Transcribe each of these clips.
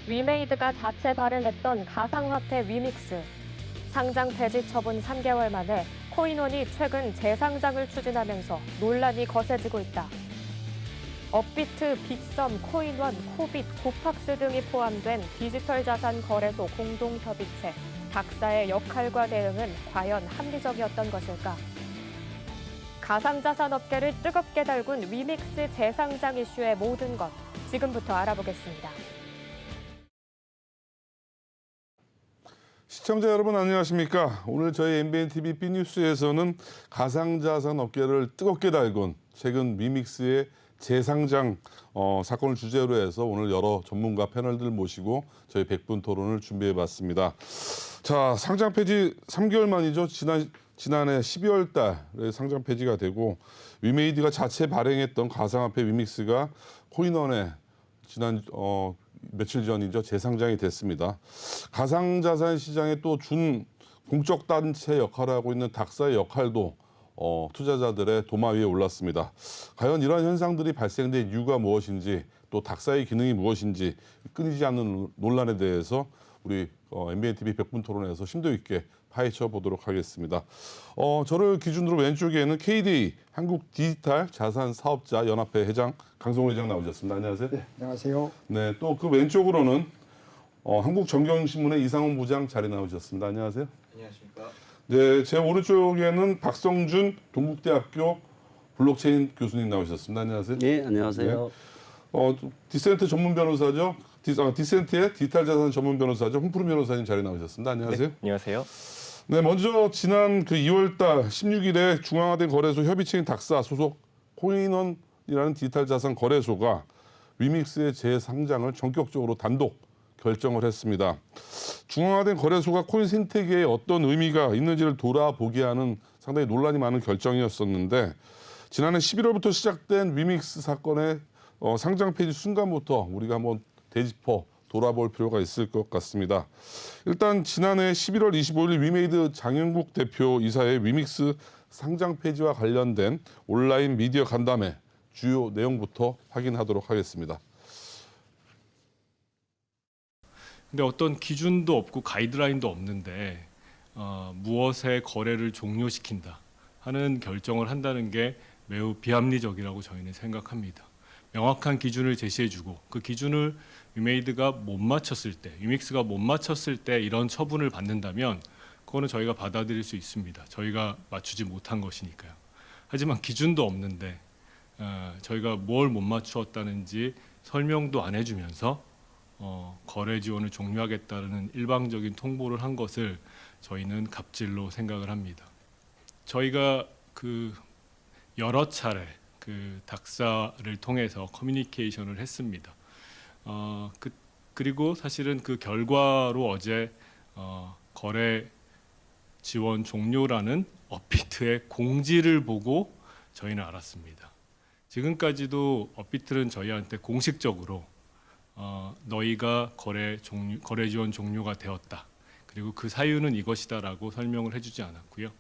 위메이드가 자체 발행했던 가상화폐 위믹스. 상장 폐지 처분 3개월 만에 코인원이 최근 재상장을 추진하면서 논란이 거세지고 있다. 업비트, 빅썸, 코인원, 코빗, 고팍스 등이 포함된 디지털 자산 거래소 공동협의체 닥사의 역할과 대응은 과연 합리적이었던 것일까? 가상자산 업계를 뜨겁게 달군 위믹스 재상장 이슈의 모든 것, 지금부터 알아보겠습니다. 시청자 여러분 안녕하십니까? 오늘 저희 MBNTV B뉴스에서는 가상자산 업계를 뜨겁게 달군 최근 위믹스의 재상장 사건을 주제로 해서 오늘 여러 전문가 패널들 모시고 저희 100분 토론을 준비해봤습니다. 자, 상장 폐지 3개월 만이죠. 지난해 12월 달에 상장 폐지가 되고 위메이드가 자체 발행했던 가상화폐 위믹스가 코인원에 지난 며칠 전이죠. 재상장이 됐습니다. 가상자산 시장의 또 준 공적 단체 역할을 하고 있는 닥사의 역할도 투자자들의 도마 위에 올랐습니다. 과연 이러한 현상들이 발생된 이유가 무엇인지 또 닥사의 기능이 무엇인지 끊이지 않는 논란에 대해서 우리 MBNTV 100분 토론에서 심도 있게 파헤쳐 보도록 하겠습니다. 저를 기준으로 왼쪽에는 KDA 한국 디지털 자산 사업자 연합회 회장 강성호 회장 나오셨습니다. 안녕하세요. 네, 안녕하세요. 네, 또 그 왼쪽으로는 한국정경신문의 이상훈 부장 자리 나오셨습니다. 안녕하세요. 안녕하십니까. 네, 제 오른쪽에는 박성준 동국대학교 블록체인 교수님 나오셨습니다. 안녕하세요. 네, 안녕하세요. 네. 디센트 전문 변호사죠. 디센트의 디지털 자산 전문 변호사죠. 홍푸른 변호사님 자리 나오셨습니다. 안녕하세요. 네, 안녕하세요. 네, 먼저 지난 2월달 16일에 중앙화된 거래소 협의체인 닥사 소속 코인원이라는 디지털 자산 거래소가 위믹스의 재상장을 전격적으로 단독 결정을 했습니다. 중앙화된 거래소가 코인 생태계에 어떤 의미가 있는지를 돌아보게 하는 상당히 논란이 많은 결정이었었는데 지난해 11월부터 시작된 위믹스 사건의 상장 폐지 순간부터 우리가 한번 되짚어 돌아볼 필요가 있을 것 같습니다. 일단 지난해 11월 25일 위메이드 장영국 대표 이사의 위믹스 상장 폐지와 관련된 온라인 미디어 간담회 주요 내용부터 확인하도록 하겠습니다. 근데 어떤 기준도 없고 가이드라인도 없는데 무엇의 거래를 종료시킨다 하는 결정을 한다는 게 매우 비합리적이라고 저희는 생각합니다. 명확한 기준을 제시해주고 그 기준을 위메이드가 못 맞췄을 때, 위믹스가 못 맞췄을 때 이런 처분을 받는다면 그거는 저희가 받아들일 수 있습니다. 저희가 맞추지 못한 것이니까요. 하지만 기준도 없는데 저희가 뭘 못 맞추었다는지 설명도 안 해주면서 거래 지원을 종료하겠다는 일방적인 통보를 한 것을 저희는 갑질로 생각을 합니다. 저희가 여러 차례 닥사를 통해서 커뮤니케이션을 했습니다. 그리고 사실은 그 결과로 어제 거래 지원 종료라는 업비트의 공지를 보고 저희는 알았습니다. 지금까지도 업비트는 저희한테 공식적으로 너희가 거래 지원 종료가 되었다. 그리고 그 사유는 이것이다라고 설명을 해주지 않았고요.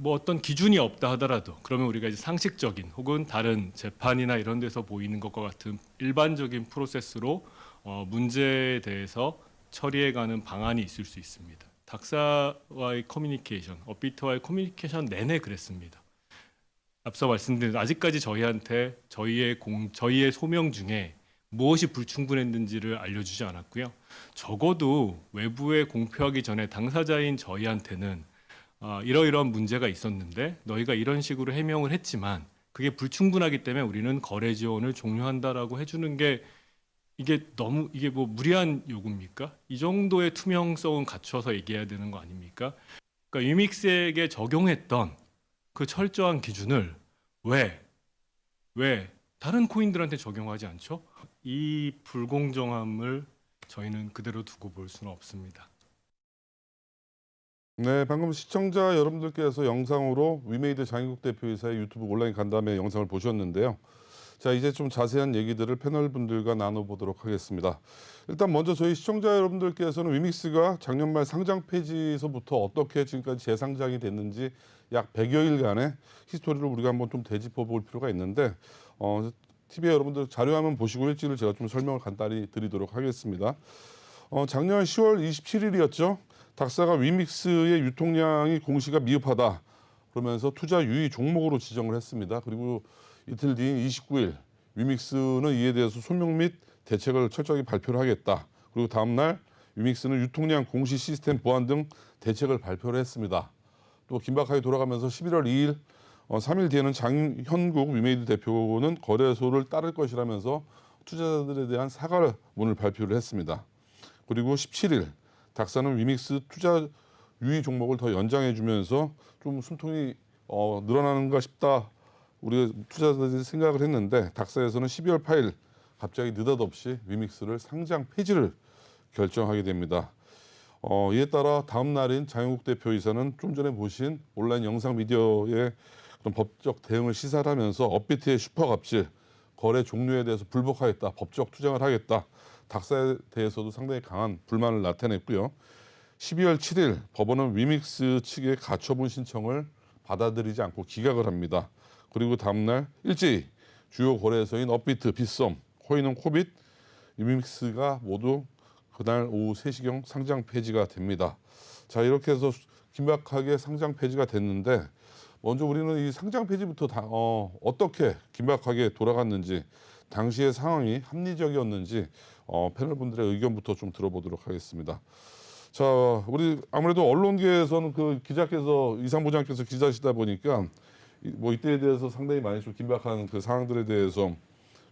어떤 기준이 없다 하더라도 그러면 우리가 이제 상식적인 혹은 다른 재판이나 이런 데서 보이는 것과 같은 일반적인 프로세스로 문제에 대해서 처리해가는 방안이 있을 수 있습니다. 닥사와의 커뮤니케이션, 업비트와의 커뮤니케이션 내내 그랬습니다. 앞서 말씀드린 아직까지 저희한테 저희의 소명 중에 무엇이 불충분했는지를 알려주지 않았고요. 적어도 외부에 공표하기 전에 당사자인 저희한테는 이러이러한 문제가 있었는데 너희가 이런 식으로 해명을 했지만 그게 불충분하기 때문에 우리는 거래 지원을 종료한다라고 해주는 게 이게 뭐 무리한 요구입니까? 이 정도의 투명성은 갖춰서 얘기해야 되는 거 아닙니까? 그러니까 위믹스에게 적용했던 그 철저한 기준을 왜 다른 코인들한테 적용하지 않죠? 이 불공정함을 저희는 그대로 두고 볼 수는 없습니다. 네, 방금 시청자 여러분들께서 영상으로 위메이드 장영국 대표이사의 유튜브 온라인 간담회 영상을 보셨는데요. 자, 이제 좀 자세한 얘기들을 패널 분들과 나눠보도록 하겠습니다. 일단 먼저 저희 시청자 여러분들께서는 위믹스가 작년 말 상장 폐지에서부터 어떻게 지금까지 재상장이 됐는지 약 100여일간의 히스토리를 우리가 한번 좀 되짚어 볼 필요가 있는데 TV에 여러분들 자료화면 보시고 일지를 제가 좀 설명을 간단히 드리도록 하겠습니다. 작년 10월 27일이었죠. 닥사가 위믹스의 유통량이 공시가 미흡하다. 그러면서 투자 유의 종목으로 지정을 했습니다. 그리고 이틀 뒤인 29일 위믹스는 이에 대해서 소명 및 대책을 철저하게 발표를 하겠다. 그리고 다음 날 위믹스는 유통량 공시 시스템 보완 등 대책을 발표를 했습니다. 또 긴박하게 돌아가면서 11월 2일 3일 뒤에는 장현국 위메이드 대표는 거래소를 따를 것이라면서 투자자들에 대한 사과문을 발표를 했습니다. 그리고 17일 닥사는 위믹스 투자 유의 종목을 더 연장해주면서 좀 숨통이 늘어나는가 싶다. 우리가 투자자들이 생각을 했는데 닥사에서는 12월 8일 갑자기 느닷없이 위믹스를 상장 폐지를 결정하게 됩니다. 이에 따라 다음 날인 장영국 대표이사는 좀 전에 보신 온라인 영상 미디어의 그런 법적 대응을 시사를 하면서 업비트의 슈퍼갑질, 거래 종료에 대해서 불복하겠다, 법적 투쟁을 하겠다. 닥사에 대해서도 상당히 강한 불만을 나타냈고요. 12월 7일 법원은 위믹스 측의 가처분 신청을 받아들이지 않고 기각을 합니다. 그리고 다음 날 일제히 주요 거래소인 업비트, 빗썸, 코인원, 코빗, 위믹스가 모두 그날 오후 3시경 상장 폐지가 됩니다. 자, 이렇게 해서 긴박하게 상장 폐지가 됐는데 먼저 우리는 이 상장 폐지부터 어떻게 긴박하게 돌아갔는지 당시의 상황이 합리적이었는지 패널분들의 의견부터 좀 들어보도록 하겠습니다. 자, 우리 아무래도 언론계에서는 그 기자께서 이상 부장께서 기자시다 보니까 뭐 이때에 대해서 상당히 많이 좀 긴박한 그 상황들에 대해서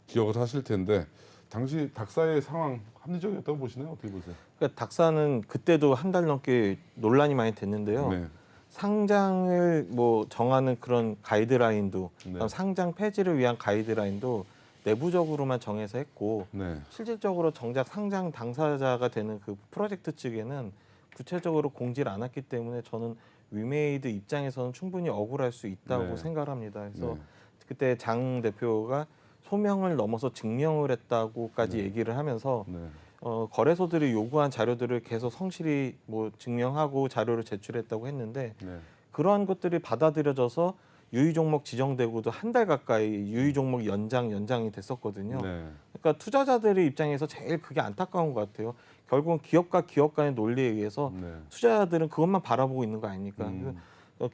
기억을 하실 텐데 당시 닥사의 상황 합리적이었다고 보시나요? 어떻게 보세요? 그러니까 닥사는 그때도 한 달 넘게 논란이 많이 됐는데요. 네. 상장을 뭐 정하는 그런 가이드라인도 네. 상장 폐지를 위한 가이드라인도 내부적으로만 정해서 했고 네. 실질적으로 정작 상장 당사자가 되는 그 프로젝트 측에는 구체적으로 공지를 안 했기 때문에 저는 위메이드 입장에서는 충분히 억울할 수 있다고 네. 생각합니다. 그래서 네. 그때 장 대표가 소명을 넘어서 증명을 했다고까지 네. 얘기를 하면서 네. 거래소들이 요구한 자료들을 계속 성실히 뭐 증명하고 자료를 제출했다고 했는데 네. 그러한 것들이 받아들여져서 유의 종목 지정되고도 한 달 가까이 유의 종목 연장이 됐었거든요. 네. 그러니까 투자자들의 입장에서 제일 그게 안타까운 것 같아요. 결국은 기업과 기업 간의 논리에 의해서 네. 투자자들은 그것만 바라보고 있는 거 아닙니까? 음.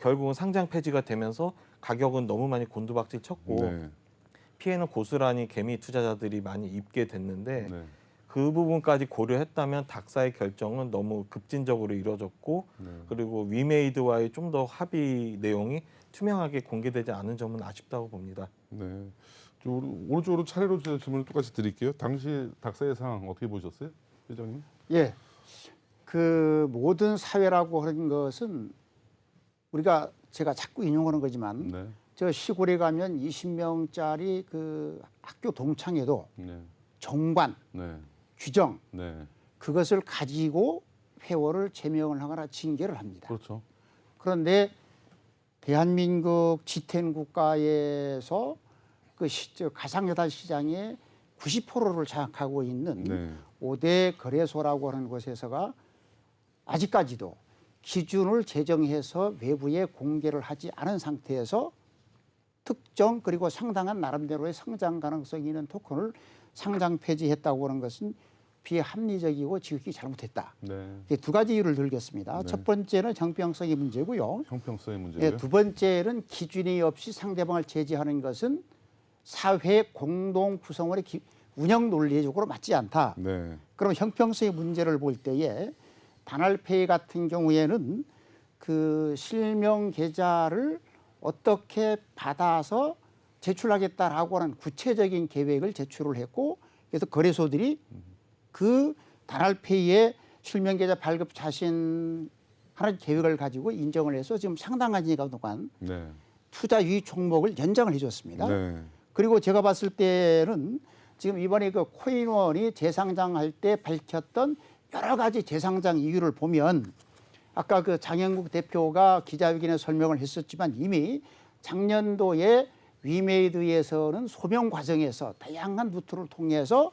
결국은 상장 폐지가 되면서 가격은 너무 많이 곤두박질 쳤고 네. 피해는 고스란히 개미 투자자들이 많이 입게 됐는데 네. 그 부분까지 고려했다면 닥사의 결정은 너무 급진적으로 이루어졌고 네. 그리고 위메이드와의 좀 더 합의 내용이 투명하게 공개되지 않은 점은 아쉽다고 봅니다. 네. 오른쪽으로 차례로 제가 질문을 똑같이 드릴게요. 당시 닥사의 상황 어떻게 보셨어요, 회장님? 예, 그 모든 사회라고 하는 것은 우리가 제가 자꾸 인용하는 거지만 네. 저 시골에 가면 20명짜리 그 학교 동창회도 네. 정관, 네. 규정 네. 그것을 가지고 회원을 제명을 하거나 징계를 합니다. 그렇죠. 그런데 대한민국 지탱 국가에서 그 가상여달 시장의 90%를 장악하고 있는 네. 5대 거래소라고 하는 곳에서가 아직까지도 기준을 제정해서 외부에 공개를 하지 않은 상태에서 특정 그리고 상당한 나름대로의 성장 가능성이 있는 토큰을 상장 폐지했다고 하는 것은 비합리적이고 지극히 잘못했다. 네. 두 가지 이유를 들겠습니다. 네. 첫 번째는 형평성의 문제고요. 형평성의 문제고요. 예, 두 번째는 기준이 없이 상대방을 제지하는 것은 사회 공동 구성원의 운영 논리적으로 맞지 않다. 네. 그럼 형평성의 문제를 볼 때에 단알페이 같은 경우에는 그 실명 계좌를 어떻게 받아서 제출하겠다라고 하는 구체적인 계획을 제출을 했고 그래서 거래소들이 그 단알페이의 실명 계좌 발급 자신하는 계획을 가지고 인정을 해서 지금 상당한 기간 동안 네. 투자 유의 종목을 연장을 해줬습니다. 네. 그리고 제가 봤을 때는 지금 이번에 그 코인원이 재상장할 때 밝혔던 여러 가지 재상장 이유를 보면 아까 그 장영국 대표가 기자회견에 설명을 했었지만 이미 작년도에 위메이드에서는 소명 과정에서 다양한 루트를 통해서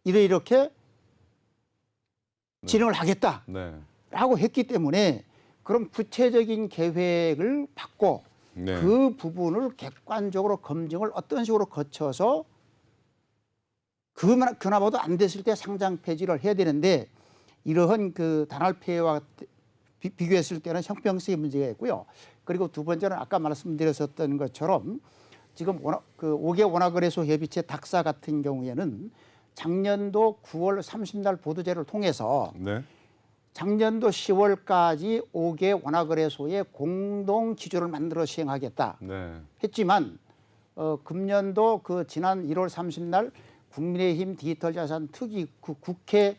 이렇게 진행을 하겠다라고 네. 했기 때문에 그럼 구체적인 계획을 받고 네. 그 부분을 객관적으로 검증을 어떤 식으로 거쳐서 그나마도 안 됐을 때 상장 폐지를 해야 되는데 이러한 그 단할 폐해와 비교했을 때는 형평성의 문제가 있고요. 그리고 두 번째는 아까 말씀드렸었던 것처럼 지금 그 5개 원화거래소 협의체 닥사 같은 경우에는 작년도 9월 30날 보도자료를 통해서 네. 작년도 10월까지 5개 원화거래소의 공동 기조를 만들어 시행하겠다 네. 했지만 금년도 그 지난 1월 30날 국민의힘 디지털 자산 특위 국회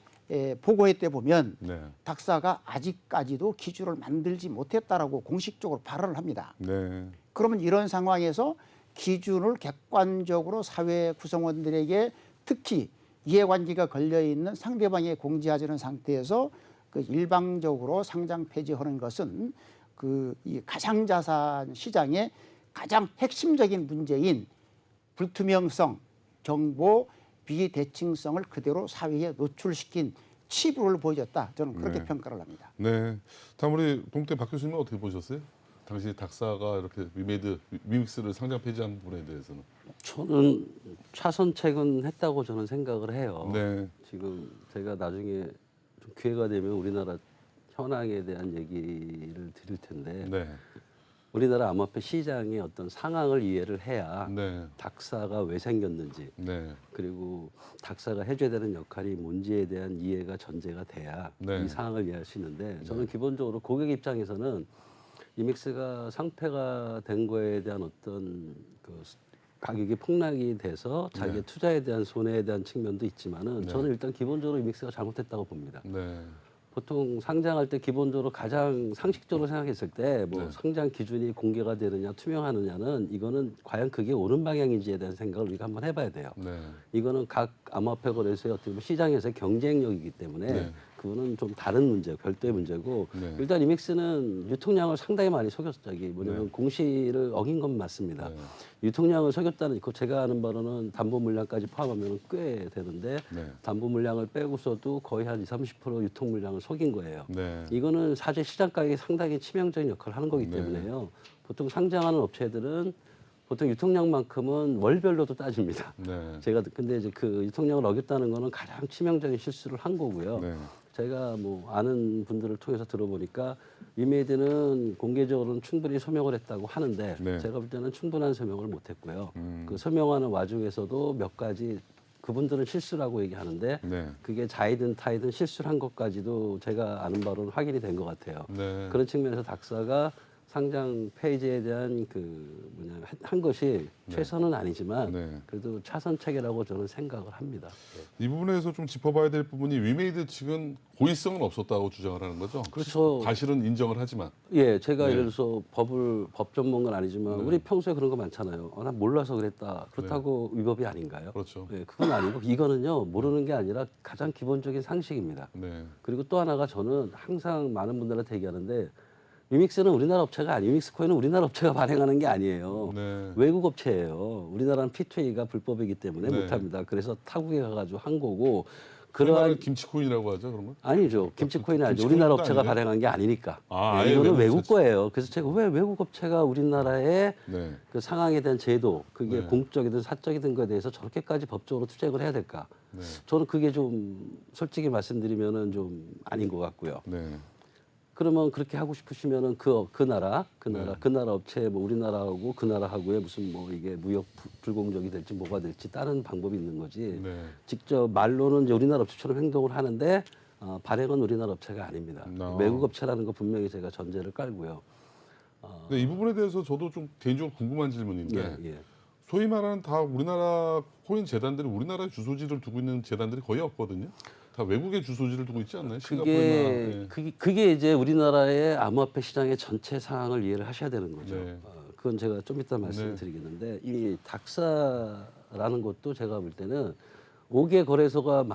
보고회 때 보면 네. 닥사가 아직까지도 기준을 만들지 못했다라고 공식적으로 발언을 합니다. 네. 그러면 이런 상황에서 기준을 객관적으로 사회 구성원들에게 특히 이해관계가 걸려 있는 상대방에 공지하지 않은 상태에서 그 일방적으로 상장 폐지하는 것은 그 이 가상자산 시장의 가장 핵심적인 문제인 불투명성, 정보 비대칭성을 그대로 사회에 노출시킨 치부를 보여줬다. 저는 그렇게 네. 평가를 합니다. 네. 다음 우리 동태 박 교수님은 어떻게 보셨어요? 당시 닥사가 이렇게 위믹스를 상장 폐지한 부분에 대해서는. 저는 차선책은 했다고 저는 생각을 해요. 네. 지금 제가 나중에 좀 기회가 되면 우리나라 현황에 대한 얘기를 드릴 텐데 네. 우리나라 암호화폐 시장의 어떤 상황을 이해를 해야 네. 닥사가 왜 생겼는지 네. 그리고 닥사가 해줘야 되는 역할이 뭔지에 대한 이해가 전제가 돼야 네. 이 상황을 이해할 수 있는데 저는 기본적으로 고객 입장에서는 이믹스가 상폐가 된 거에 대한 어떤 그 가격이 폭락이 돼서 자기의 네. 투자에 대한 손해에 대한 측면도 있지만은 네. 저는 일단 기본적으로 이믹스가 잘못했다고 봅니다. 네. 보통 상장할 때 기본적으로 가장 상식적으로 생각했을 때 뭐 네. 상장 기준이 공개가 되느냐 투명하느냐는 이거는 과연 그게 옳은 방향인지에 대한 생각을 우리가 한번 해봐야 돼요. 네. 이거는 각 암호화폐 거래소의 어떻게 보면 시장에서의 경쟁력이기 때문에 네. 그거는 좀 다른 문제, 별도의 문제고 네. 일단 이믹스는 유통량을 상당히 많이 속였어. 뭐냐면 네. 공시를 어긴 건 맞습니다. 네. 유통량을 속였다는 그 제가 아는 바로는 담보 물량까지 포함하면 꽤 되는데 네. 담보 물량을 빼고서도 거의 한 20-30% 유통 물량을 속인 거예요. 네. 이거는 사실 시장 가격에 상당히 치명적인 역할을 하는 거기 네. 때문에요. 보통 상장하는 업체들은 보통 유통량만큼은 월별로도 따집니다. 네. 제가 근데 이제 그 유통량을 어겼다는 거는 가장 치명적인 실수를 한 거고요. 네. 제가 뭐 아는 분들을 통해서 들어보니까 위메이드는 공개적으로는 충분히 소명을 했다고 하는데 네. 제가 볼 때는 충분한 소명을 못했고요. 음. 그 소명하는 와중에서도 몇 가지 그분들은 실수라고 얘기하는데 네. 그게 자이든 타이든 실수를 한 것까지도 제가 아는 바로는 확인이 된 것 같아요. 네. 그런 측면에서 닥사가 상장 페이지에 대한 한 것이 최선은 아니지만 네. 그래도 차선책이라고 저는 생각을 합니다. 이 부분에서 좀 짚어봐야 될 부분이 위메이드 측은 고의성은 없었다고 주장을 하는 거죠. 그렇죠. 과실은 인정을 하지만. 예, 제가 네. 예를 들어서 법 전문가는 아니지만 네. 우리 평소에 그런 거 많잖아요. 난 몰라서 그랬다. 그렇다고 위법이 아닌가요? 그렇죠. 예, 그건 아니고 이거는요 모르는 게 아니라 가장 기본적인 상식입니다. 네. 그리고 또 하나가 저는 항상 많은 분들한테 얘기하는데 위믹스는 우리나라 업체가 아니에요. 위믹스 코인은 우리나라 업체가 발행하는 게 아니에요. 네. 외국 업체예요. 우리나라는 P2A가 불법이기 때문에 네. 못합니다. 그래서 타국에 가가지고 한 거고 그러한 그러한 김치코인이라고 하죠, 그런 건? 아니죠. 김치코인은 아니죠. 김치코인도 우리나라 업체가 아니에요? 발행한 게 아니니까. 아, 예, 아예 이거는 외국 외국 업체죠. 거예요. 그래서 제가 왜 외국 업체가 우리나라의 네. 그 상황에 대한 제도, 그게 네. 공적이든 사적이든 거에 대해서 저렇게까지 법적으로 투쟁을 해야 될까? 네. 저는 그게 좀 솔직히 말씀드리면은 좀 아닌 것 같고요. 네. 그러면 그렇게 하고 싶으시면은 그 나라 네. 업체 뭐 우리나라하고 그 나라하고의 무슨 뭐 이게 무역 불공정이 될지 뭐가 될지 다른 방법이 있는 거지. 네. 직접 말로는 이제 우리나라 업체처럼 행동을 하는데 발행은 우리나라 업체가 아닙니다. 외국 업체라는 거 분명히 제가 전제를 깔고요. 근데 이 부분에 대해서 저도 좀 개인적으로 궁금한 질문인데 예. 소위 말하는 다 우리나라 코인 재단들이 우리나라에 주소지를 두고 있는 재단들이 거의 없거든요. 다 외국에 주소지를 두고 있지 않나요? 싱가포르나. 그게 이제 우리나라의 암호화폐 시장의 전체 상황을 이해를 하셔야 되는 거죠. 네. 그건 제가 좀 이따 말씀드리겠는데 이 닥사라는 것도 제가 볼 때는 5개 거래소가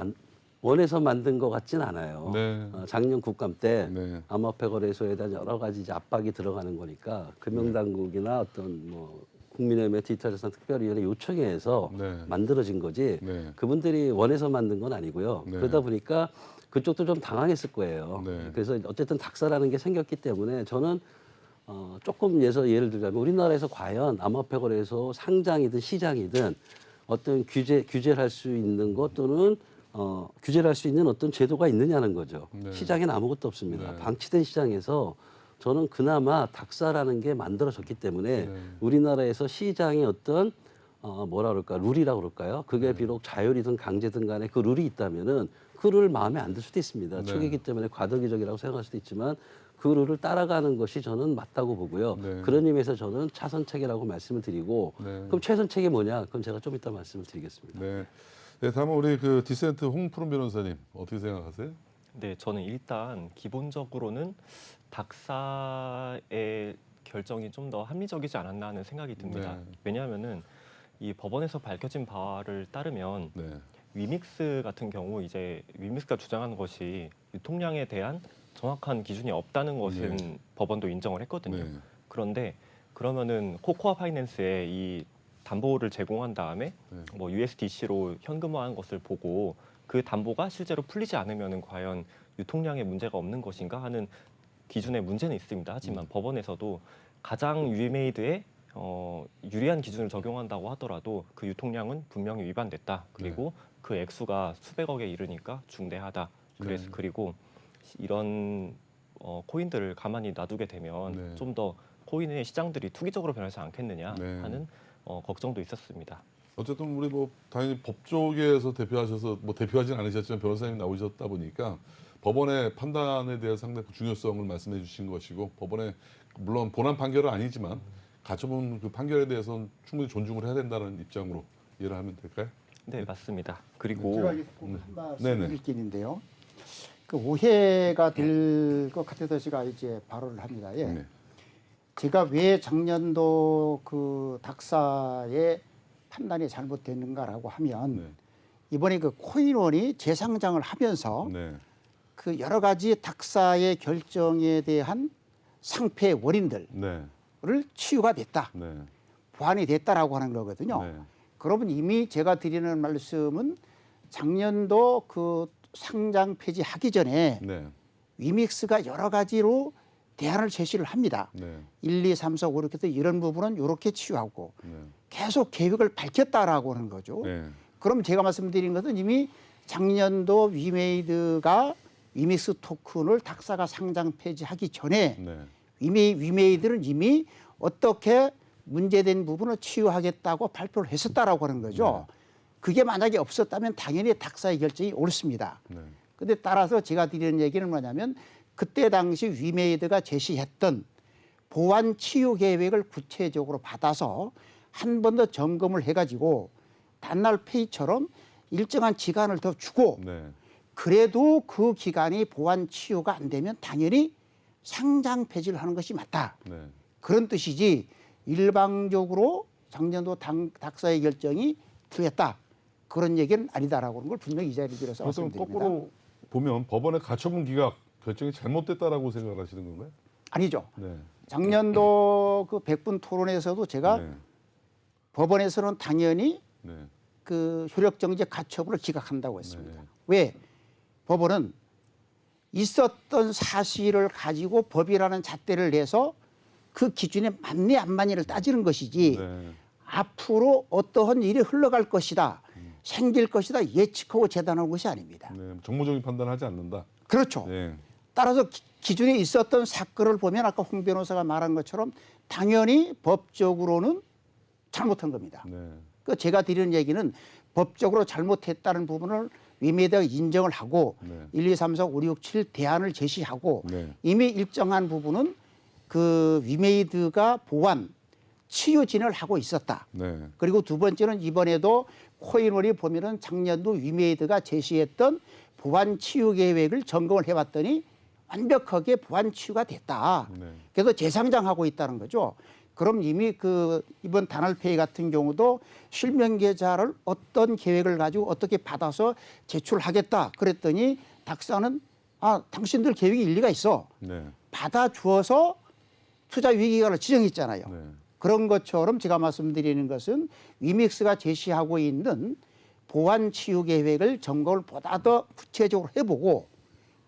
원해서 만든 것 같진 않아요. 네. 작년 국감 때 네. 암호화폐 거래소에 대한 여러 가지 이제 압박이 들어가는 거니까 금융당국이나 어떤 뭐 국민의힘의 디지털 자산 특별위원회 요청에 의해서 네. 만들어진 거지 네. 그분들이 원해서 만든 건 아니고요. 네. 그러다 보니까 그쪽도 좀 당황했을 거예요. 네. 그래서 어쨌든 닥사라는 게 생겼기 때문에 저는 조금 예를 들자면 우리나라에서 과연 암호화폐 거래소 상장이든 시장이든 어떤 규제를 할 수 있는 것 또는 규제를 할 수 있는 어떤 제도가 있느냐는 거죠. 네. 시장에는 아무것도 없습니다. 네. 방치된 시장에서 저는 그나마 닥사라는 게 만들어졌기 때문에 네. 우리나라에서 시장의 어떤 뭐라 그럴까 룰이라고 그럴까요? 그게 네. 비록 자율이든 강제든 간에 그 룰이 있다면은 그 룰 마음에 안 들 수도 있습니다. 네. 초기이기 때문에 과도기적이라고 생각할 수도 있지만 그 룰을 따라가는 것이 저는 맞다고 보고요. 네. 그런 의미에서 저는 차선책이라고 말씀을 드리고 네. 그럼 최선책이 뭐냐? 그럼 제가 좀 이따 말씀을 드리겠습니다. 네. 네, 다음은 우리 그 디센트 홍푸른 변호사님 어떻게 생각하세요? 네, 저는 일단 기본적으로는 닥사의 결정이 좀 더 합리적이지 않았나 하는 생각이 듭니다. 네. 왜냐하면은 이 법원에서 밝혀진 바를 따르면 네. 위믹스 같은 경우 이제 위믹스가 주장하는 것이 유통량에 대한 정확한 기준이 없다는 것은 법원도 인정을 했거든요. 네. 그런데 그러면은 코코아 파이낸스에 이 담보를 제공한 다음에 네. 뭐 USDC로 현금화한 것을 보고 그 담보가 실제로 풀리지 않으면은 과연 유통량에 문제가 없는 것인가 하는 기준에 문제는 있습니다. 하지만 법원에서도 가장 위메이드에 유리한 기준을 적용한다고 하더라도 그 유통량은 분명히 위반됐다. 그리고 그 액수가 수백억에 이르니까 중대하다. 그래서 네. 그리고 이런 코인들을 가만히 놔두게 되면 네. 좀 더 코인의 시장들이 투기적으로 변하지 않겠느냐 네. 하는 걱정도 있었습니다. 어쨌든 우리 뭐 당연히 법 쪽에서 대표하셔서 뭐 대표하진 않으셨지만 변호사님 나오셨다 보니까 법원의 판단에 대해 상당히 중요성을 말씀해 주신 것이고 법원의 물론 본안 판결은 아니지만 가처분 그 판결에 대해서는 충분히 존중을 해야 된다는 입장으로 이해를 하면 될까요? 네, 맞습니다. 그리고 제가 한 말씀 네네. 드릴 게 있는데요. 그 오해가 될 것 같아서 제가 이제 발언을 합니다. 예. 네. 제가 왜 작년도 그 닥사의 판단이 잘못됐는가라고 하면 네. 이번에 그 코인원이 재상장을 하면서 네. 그 여러 가지 닥사의 결정에 대한 상패 원인들을 네. 치유가 됐다, 네. 보완이 됐다라고 하는 거거든요. 네. 그러면 이미 제가 드리는 말씀은 작년도 그 상장 폐지하기 전에 네. 위믹스가 여러 가지로 대안을 제시를 합니다. 네. 1, 2, 3, 4, 5 이렇게 해서 이런 부분은 이렇게 치유하고 네. 계속 계획을 밝혔다라고 하는 거죠. 네. 그럼 제가 말씀드린 것은 이미 작년도 위메이드가 위믹스 토큰을 닥사가 상장 폐지하기 전에 네. 위메이드는 이미 어떻게 문제된 부분을 치유하겠다고 발표를 했었다라고 하는 거죠. 그게 만약에 없었다면 당연히 닥사의 결정이 옳습니다. 네. 근데 따라서 제가 드리는 얘기는 뭐냐면 그때 당시 위메이드가 제시했던 보완 치유 계획을 구체적으로 받아서 한 번 더 점검을 해가지고 단날 페이처럼 일정한 기간을 더 주고 네. 그래도 그 기간이 보완 치유가 안 되면 당연히 상장 폐지를 하는 것이 맞다. 네. 그런 뜻이지 일방적으로 작년도 닥사의 결정이 틀렸다. 그런 얘기는 아니다라고 하는 걸 분명히 이 자리에 들어서 그래서 말씀드립니다. 거꾸로 보면 법원의 가처분 기각 결정이 잘못됐다라고 생각을 하시는 건가요? 아니죠. 네. 작년도 그 100분 토론에서도 제가 네. 법원에서는 당연히 네. 그 효력정지 가처분을 기각한다고 했습니다. 네. 왜? 법원은 있었던 사실을 가지고 법이라는 잣대를 내서 그 기준에 맞니 안 맞니를 따지는 것이지 네. 앞으로 어떠한 일이 흘러갈 것이다, 생길 것이다 예측하고 재단하는 것이 아닙니다. 네. 정무적인 판단을 하지 않는다. 그렇죠. 네. 따라서 기준에 있었던 사건을 보면 아까 홍 변호사가 말한 것처럼 당연히 법적으로는 잘못한 겁니다. 네. 그 제가 드리는 얘기는 법적으로 잘못했다는 부분을 위메이드가 인정을 하고 네. 1, 2, 3, 4, 5, 6, 7 대안을 제시하고 네. 이미 일정한 부분은 그 위메이드가 보완, 치유 진행을 하고 있었다. 네. 그리고 두 번째는 이번에도 코인원이 보면은 작년도 위메이드가 제시했던 보완 치유 계획을 점검을 해봤더니 완벽하게 보완 치유가 됐다. 네. 그래서 재상장하고 있다는 거죠. 그럼 이미 그 이번 단알페이 같은 경우도 실명 계좌를 어떤 계획을 가지고 어떻게 받아서 제출하겠다. 그랬더니 닥사는 당신들 계획이 일리가 있어. 네. 받아주어서 투자 위기기간을 지정했잖아요. 네. 그런 것처럼 제가 말씀드리는 것은 위믹스가 제시하고 있는 보완 치유 계획을 점검을 보다 더 구체적으로 해보고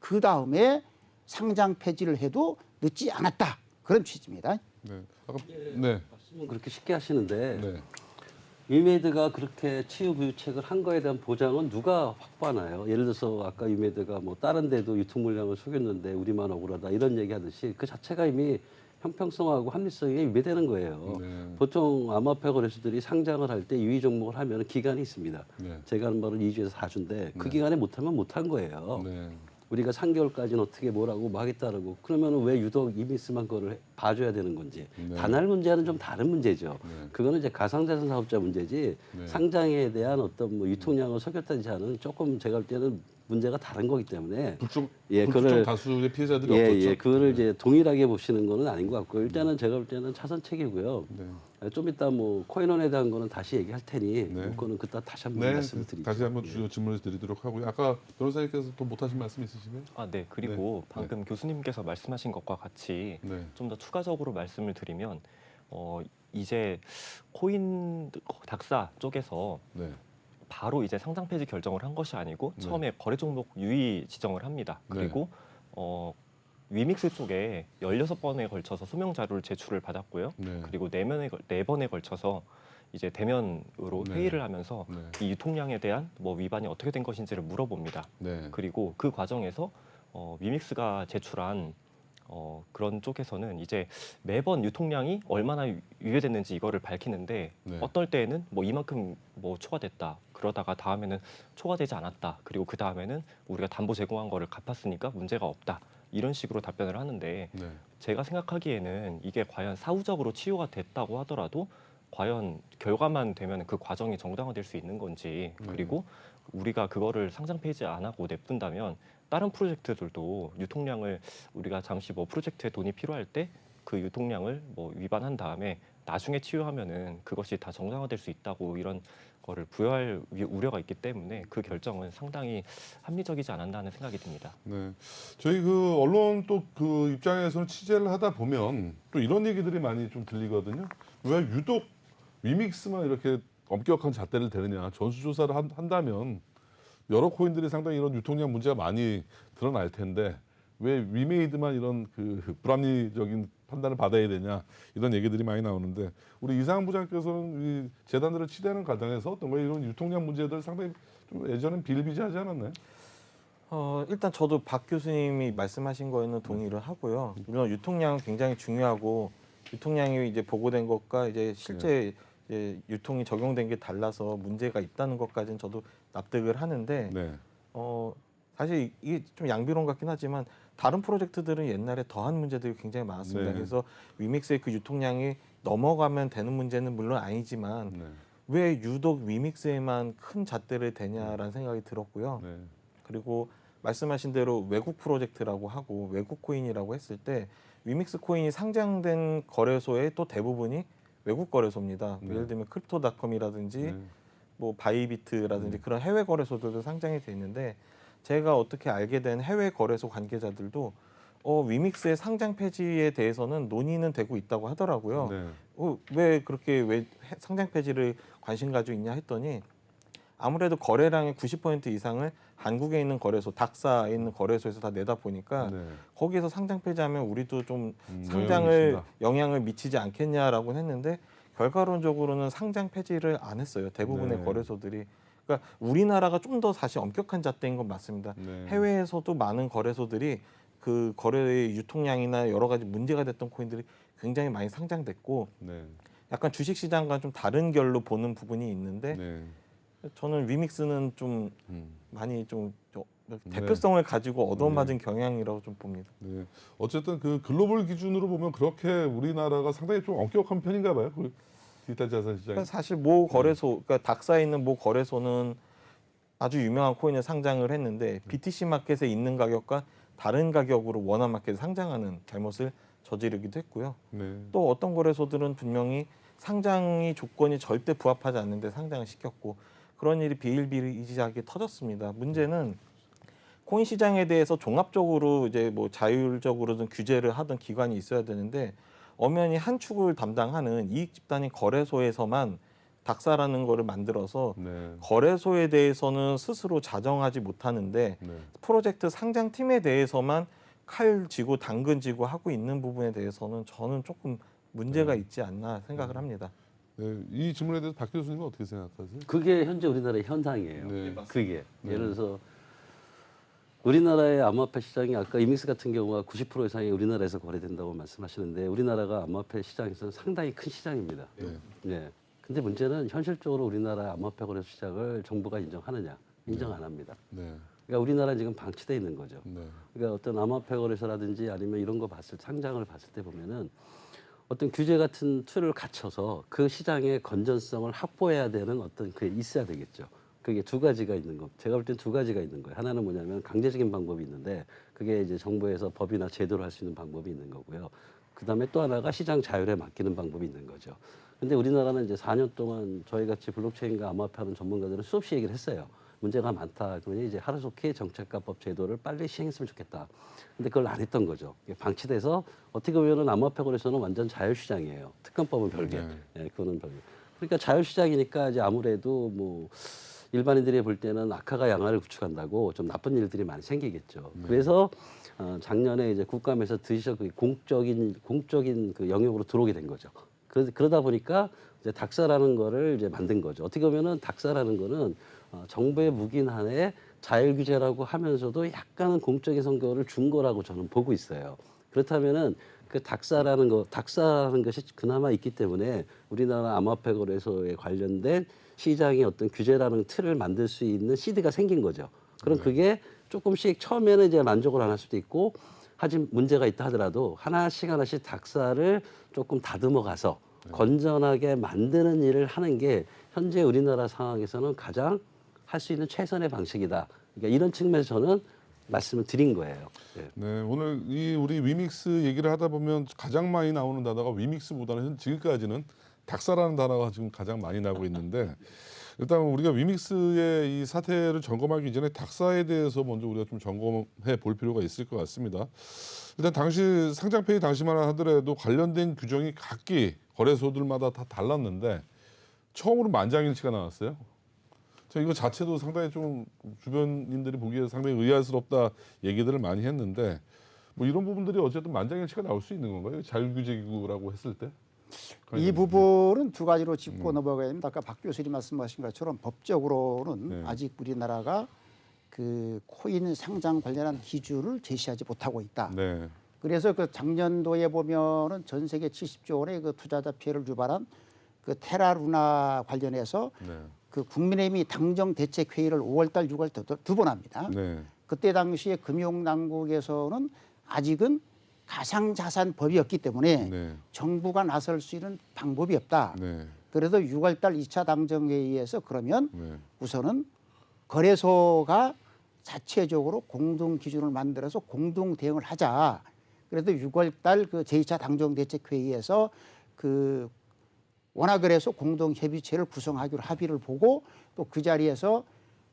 그 다음에 상장 폐지를 해도 늦지 않았다. 그런 취지입니다. 네. 아까 네. 말씀은 그렇게 쉽게 하시는데 네. 위메이드가 그렇게 치유 부유책을 한 거에 대한 보장은 누가 확보하나요? 예를 들어서 아까 위메이드가 뭐 다른 데도 유통 물량을 속였는데 우리만 억울하다 이런 얘기하듯이 그 자체가 이미 형평성하고 합리성이 위배되는 거예요. 네. 보통 암호화폐 거래소들이 상장을 할 때 유의 종목을 하면 기간이 있습니다. 네. 제가 하는 말은 2주에서 4주인데 그 기간에 못하면 못한 거예요. 네. 우리가 3개월까지는 어떻게 뭐라고 뭐 하겠다라고 그러면 왜 유독 이미스만 그걸 봐줘야 되는 건지 네. 단할 문제는 좀 다른 문제죠. 네. 그거는 이제 가상자산 사업자 문제지 네. 상장에 대한 어떤 뭐 유통량을 속였다든지 하는 조금 제가 볼 때는 문제가 다른 거기 때문에 불특정 다수의 피해자들이 없었죠. 예, 그거를 이제 동일하게 보시는 거는 아닌 것 같고 일단은 제가 볼 때는 차선책이고요. 네. 좀 이따 뭐 코인원에 대한 거는 다시 얘기할 테니 네. 그거는 그따 다시 한번 네, 말씀드리죠. 다시 한번 주요 질문을 드리도록 하고요. 아까 변호사님께서 또 못하신 말씀 있으시나요? 네. 그리고 네. 방금 교수님께서 말씀하신 것과 같이 네. 좀 더 추가적으로 말씀을 드리면 이제 코인 닥사 쪽에서 네. 바로 이제 상장 폐지 결정을 한 것이 아니고 네. 처음에 거래 종목 유의 지정을 합니다. 네. 그리고 위믹스 쪽에 16번에 걸쳐서 소명 자료를 제출을 받았고요. 네. 그리고 4번에 걸쳐서 이제 대면으로 네. 회의를 하면서 네. 이 유통량에 대한 뭐 위반이 어떻게 된 것인지를 물어봅니다. 네. 그리고 그 과정에서 위믹스가 제출한 그런 쪽에서는 이제 매번 유통량이 얼마나 유예됐는지 이거를 밝히는데 네. 어떨 때에는 뭐 이만큼 뭐 초과됐다. 그러다가 다음에는 초과되지 않았다. 그리고 그 다음에는 우리가 담보 제공한 거를 갚았으니까 문제가 없다. 이런 식으로 답변을 하는데 네. 제가 생각하기에는 이게 과연 사후적으로 치유가 됐다고 하더라도 과연 결과만 되면 그 과정이 정당화될 수 있는 건지 그리고 우리가 그거를 상장 폐지 안 하고 냅둔다면 다른 프로젝트들도 유통량을 우리가 잠시 뭐 프로젝트에 돈이 필요할 때 그 유통량을 뭐 위반한 다음에 나중에 치유하면은 그것이 다 정당화될 수 있다고 이런 거를 부여할 우려가 있기 때문에 그 결정은 상당히 합리적이지 않았나 하는 생각이 듭니다. 네. 저희 그 언론 또 그 입장에서는 취재를 하다 보면 또 이런 얘기들이 많이 좀 들리거든요. 왜 유독 위믹스만 이렇게 엄격한 잣대를 대느냐. 전수조사를 한다면 여러 코인들이 상당히 이런 유통량 문제가 많이 드러날 텐데 왜 위메이드만 이런 그 불합리적인 판단을 받아야 되냐 이런 얘기들이 많이 나오는데 우리 이상한 부장께서는 이 재단들을 취재하는 과정에서 어떤 거 이런 유통량 문제들 상당히 좀 예전엔 비일비재하지 않았나요? 일단 저도 박 교수님이 말씀하신 거에는 동의를 하고요. 물론 유통량은 굉장히 중요하고 유통량이 이제 보고된 것과 이제 실제 이제 유통이 적용된 게 달라서 문제가 있다는 것까지는 저도 납득을 하는데 네. 사실 이게 좀 양비론 같긴 하지만 다른 프로젝트들은 옛날에 더한 문제들이 굉장히 많았습니다. 네. 그래서 위믹스의 그 유통량이 넘어가면 되는 문제는 물론 아니지만 네. 왜 유독 위믹스에만 큰 잣대를 대냐라는 생각이 들었고요. 네. 그리고 말씀하신 대로 외국 프로젝트라고 하고 외국 코인이라고 했을 때 위믹스 코인이 상장된 거래소의 또 대부분이 외국 거래소입니다. 네. 예를 들면 크립토닷컴이라든지 네. 뭐 바이비트라든지 그런 해외 거래소들도 상장이 돼 있는데 제가 어떻게 알게 된 해외 거래소 관계자들도 위믹스의 상장 폐지에 대해서는 논의는 되고 있다고 하더라고요. 네. 왜 그렇게 왜 상장 폐지를 관심 가지고 있냐 했더니 아무래도 거래량의 90% 이상을 한국에 있는 거래소, 닥사에 있는 거래소에서 다 내다 보니까 네. 거기에서 상장 폐지하면 우리도 좀 영향을 상장을 미친다. 영향을 미치지 않겠냐라고 했는데 결과론적으로는 상장 폐지를 안 했어요. 대부분의 네. 거래소들이. 그러니까 우리나라가 좀 더 사실 엄격한 잣대인 건 맞습니다. 네. 해외에서도 많은 거래소들이 그 거래의 유통량이나 여러 가지 문제가 됐던 코인들이 굉장히 많이 상장됐고 네. 약간 주식시장과 좀 다른 결로 보는 부분이 있는데 네. 저는 위믹스는 좀 음. 많이 좀 대표성을 가지고 얻어맞은 네. 경향이라고 좀 봅니다. 네. 어쨌든 그 글로벌 기준으로 보면 그렇게 우리나라가 상당히 좀 엄격한 편인가 봐요. 그 디지털 자산 시장이. 그러니까 사실 모 거래소, 그러니까 닥사에 있는 모 거래소는 아주 유명한 코인을 상장을 했는데 BTC 마켓에 있는 가격과 다른 가격으로 원화 마켓에 상장하는 잘못을 저지르기도 했고요. 네. 또 어떤 거래소들은 분명히 상장이 조건이 절대 부합하지 않는데 상장을 시켰고 그런 일이 비일비재하게 터졌습니다. 문제는 코인 시장에 대해서 종합적으로 이제 뭐 자율적으로든 규제를 하던 기관이 있어야 되는데 엄연히 한 축을 담당하는 이익 집단인 거래소에서만 닥사라는 거를 만들어서 네. 거래소에 대해서는 스스로 자정하지 못하는데 네. 프로젝트 상장팀에 대해서만 칼 쥐고 당근 쥐고 하고 있는 부분에 대해서는 저는 조금 문제가 있지 않나 생각을 합니다. 네, 이 질문에 대해서 박 교수님은 어떻게 생각하세요? 그게 현재 우리나라의 현상이에요. 네. 그게 네. 예를 들어서 우리나라의 암호화폐 시장이 아까 이믹스 같은 경우가 90% 이상이 우리나라에서 거래된다고 말씀하시는데 우리나라가 암호화폐 시장에서는 상당히 큰 시장입니다. 네. 네. 근데 문제는 현실적으로 우리나라 암호화폐 거래 시장을 정부가 인정하느냐? 인정 안 합니다. 네. 그러니까 우리나라는 지금 방치돼 있는 거죠. 네. 그러니까 어떤 암호화폐 거래소라든지 아니면 이런 거 상장을 봤을 때 보면은 어떤 규제 같은 틀을 갖춰서 그 시장의 건전성을 확보해야 되는 어떤 그게 있어야 되겠죠. 그게 두 가지가 있는 거. 제가 볼 땐 두 가지가 있는 거예요. 하나는 뭐냐면 강제적인 방법이 있는데 그게 이제 정부에서 법이나 제도로 할 수 있는 방법이 있는 거고요. 그다음에 또 하나가 시장 자율에 맡기는 방법이 있는 거죠. 근데 우리나라는 이제 4년 동안 저희 같이 블록체인과 암호화폐 하는 전문가들은 수없이 얘기를 했어요. 문제가 많다. 그러니 이제 하루속히 정책가법 제도를 빨리 시행했으면 좋겠다. 근데 그걸 안 했던 거죠. 방치돼서 어떻게 보면은 암호화폐 거래소는 완전 자율시장이에요. 특검법은 별개. 예, 그거는 별개. 그러니까 자율시장이니까 이제 아무래도 뭐 일반인들이 볼 때는 악화가 양화를 구축한다고 좀 나쁜 일들이 많이 생기겠죠. 그래서 작년에 이제 국감에서 드디어 그 공적인 그 영역으로 들어오게 된 거죠. 그러다 보니까 이제 닥사라는 거를 이제 만든 거죠. 어떻게 보면은 닥사라는 거는 정부의 묵인한에 자율 규제라고 하면서도 약간은 공적인 성격을 준 거라고 저는 보고 있어요. 그렇다면은 그 닥사라는 것이 그나마 있기 때문에 우리나라 암호화폐 거래소에 관련된 시장의 어떤 규제라는 틀을 만들 수 있는 시드가 생긴 거죠. 그럼 그게 조금씩 처음에는 이제 만족을 안 할 수도 있고 하지만 문제가 있다 하더라도 하나씩 닥사를 조금 다듬어 가서 건전하게 만드는 일을 하는 게 현재 우리나라 상황에서는 가장 할 수 있는 최선의 방식이다. 그러니까 이런 측면에서 저는 말씀을 드린 거예요. 네. 네, 오늘 이 우리 위믹스 얘기를 하다 보면 가장 많이 나오는 단어가 위믹스보다는 지금까지는 닥사라는 단어가 지금 가장 많이 나오고 있는데 일단 우리가 위믹스의 이 사태를 점검하기 전에 닥사에 대해서 먼저 우리가 좀 점검해 볼 필요가 있을 것 같습니다. 일단 당시 상장 폐기 당시만 하더라도 관련된 규정이 각기 거래소들마다 다 달랐는데 처음으로 만장일치가 나왔어요. 저 이거 자체도 상당히 좀 주변인들이 보기에 상당히 의아스럽다 얘기들을 많이 했는데 뭐 이런 부분들이 어쨌든 만장일치가 나올 수 있는 건가요? 자율규제기구라고 했을 때? 이 부분은 두 가지로 짚고 넘어가야 됩니다. 아까 박 교수님 말씀하신 것처럼 법적으로는 네. 아직 우리나라가 그 코인 상장 관련한 기준을 제시하지 못하고 있다. 네. 그래서 그 작년도에 보면은 전 세계 70조 원의 그 투자자 피해를 유발한 그 테라루나 관련해서 네. 그 국민의힘이 당정 대책 회의를 5월달, 6월달 두 번 합니다. 네. 그때 당시에 금융당국에서는 아직은 가상자산법이었기 때문에 네. 정부가 나설 수 있는 방법이 없다. 네. 그래도 6월달 2차 당정회의에서 그러면 네. 우선은 거래소가 자체적으로 공동 기준을 만들어서 공동 대응을 하자. 그래도 6월달 그 제2차 당정대책회의에서 그 원화거래소 공동협의체를 구성하기로 합의를 보고 또 그 자리에서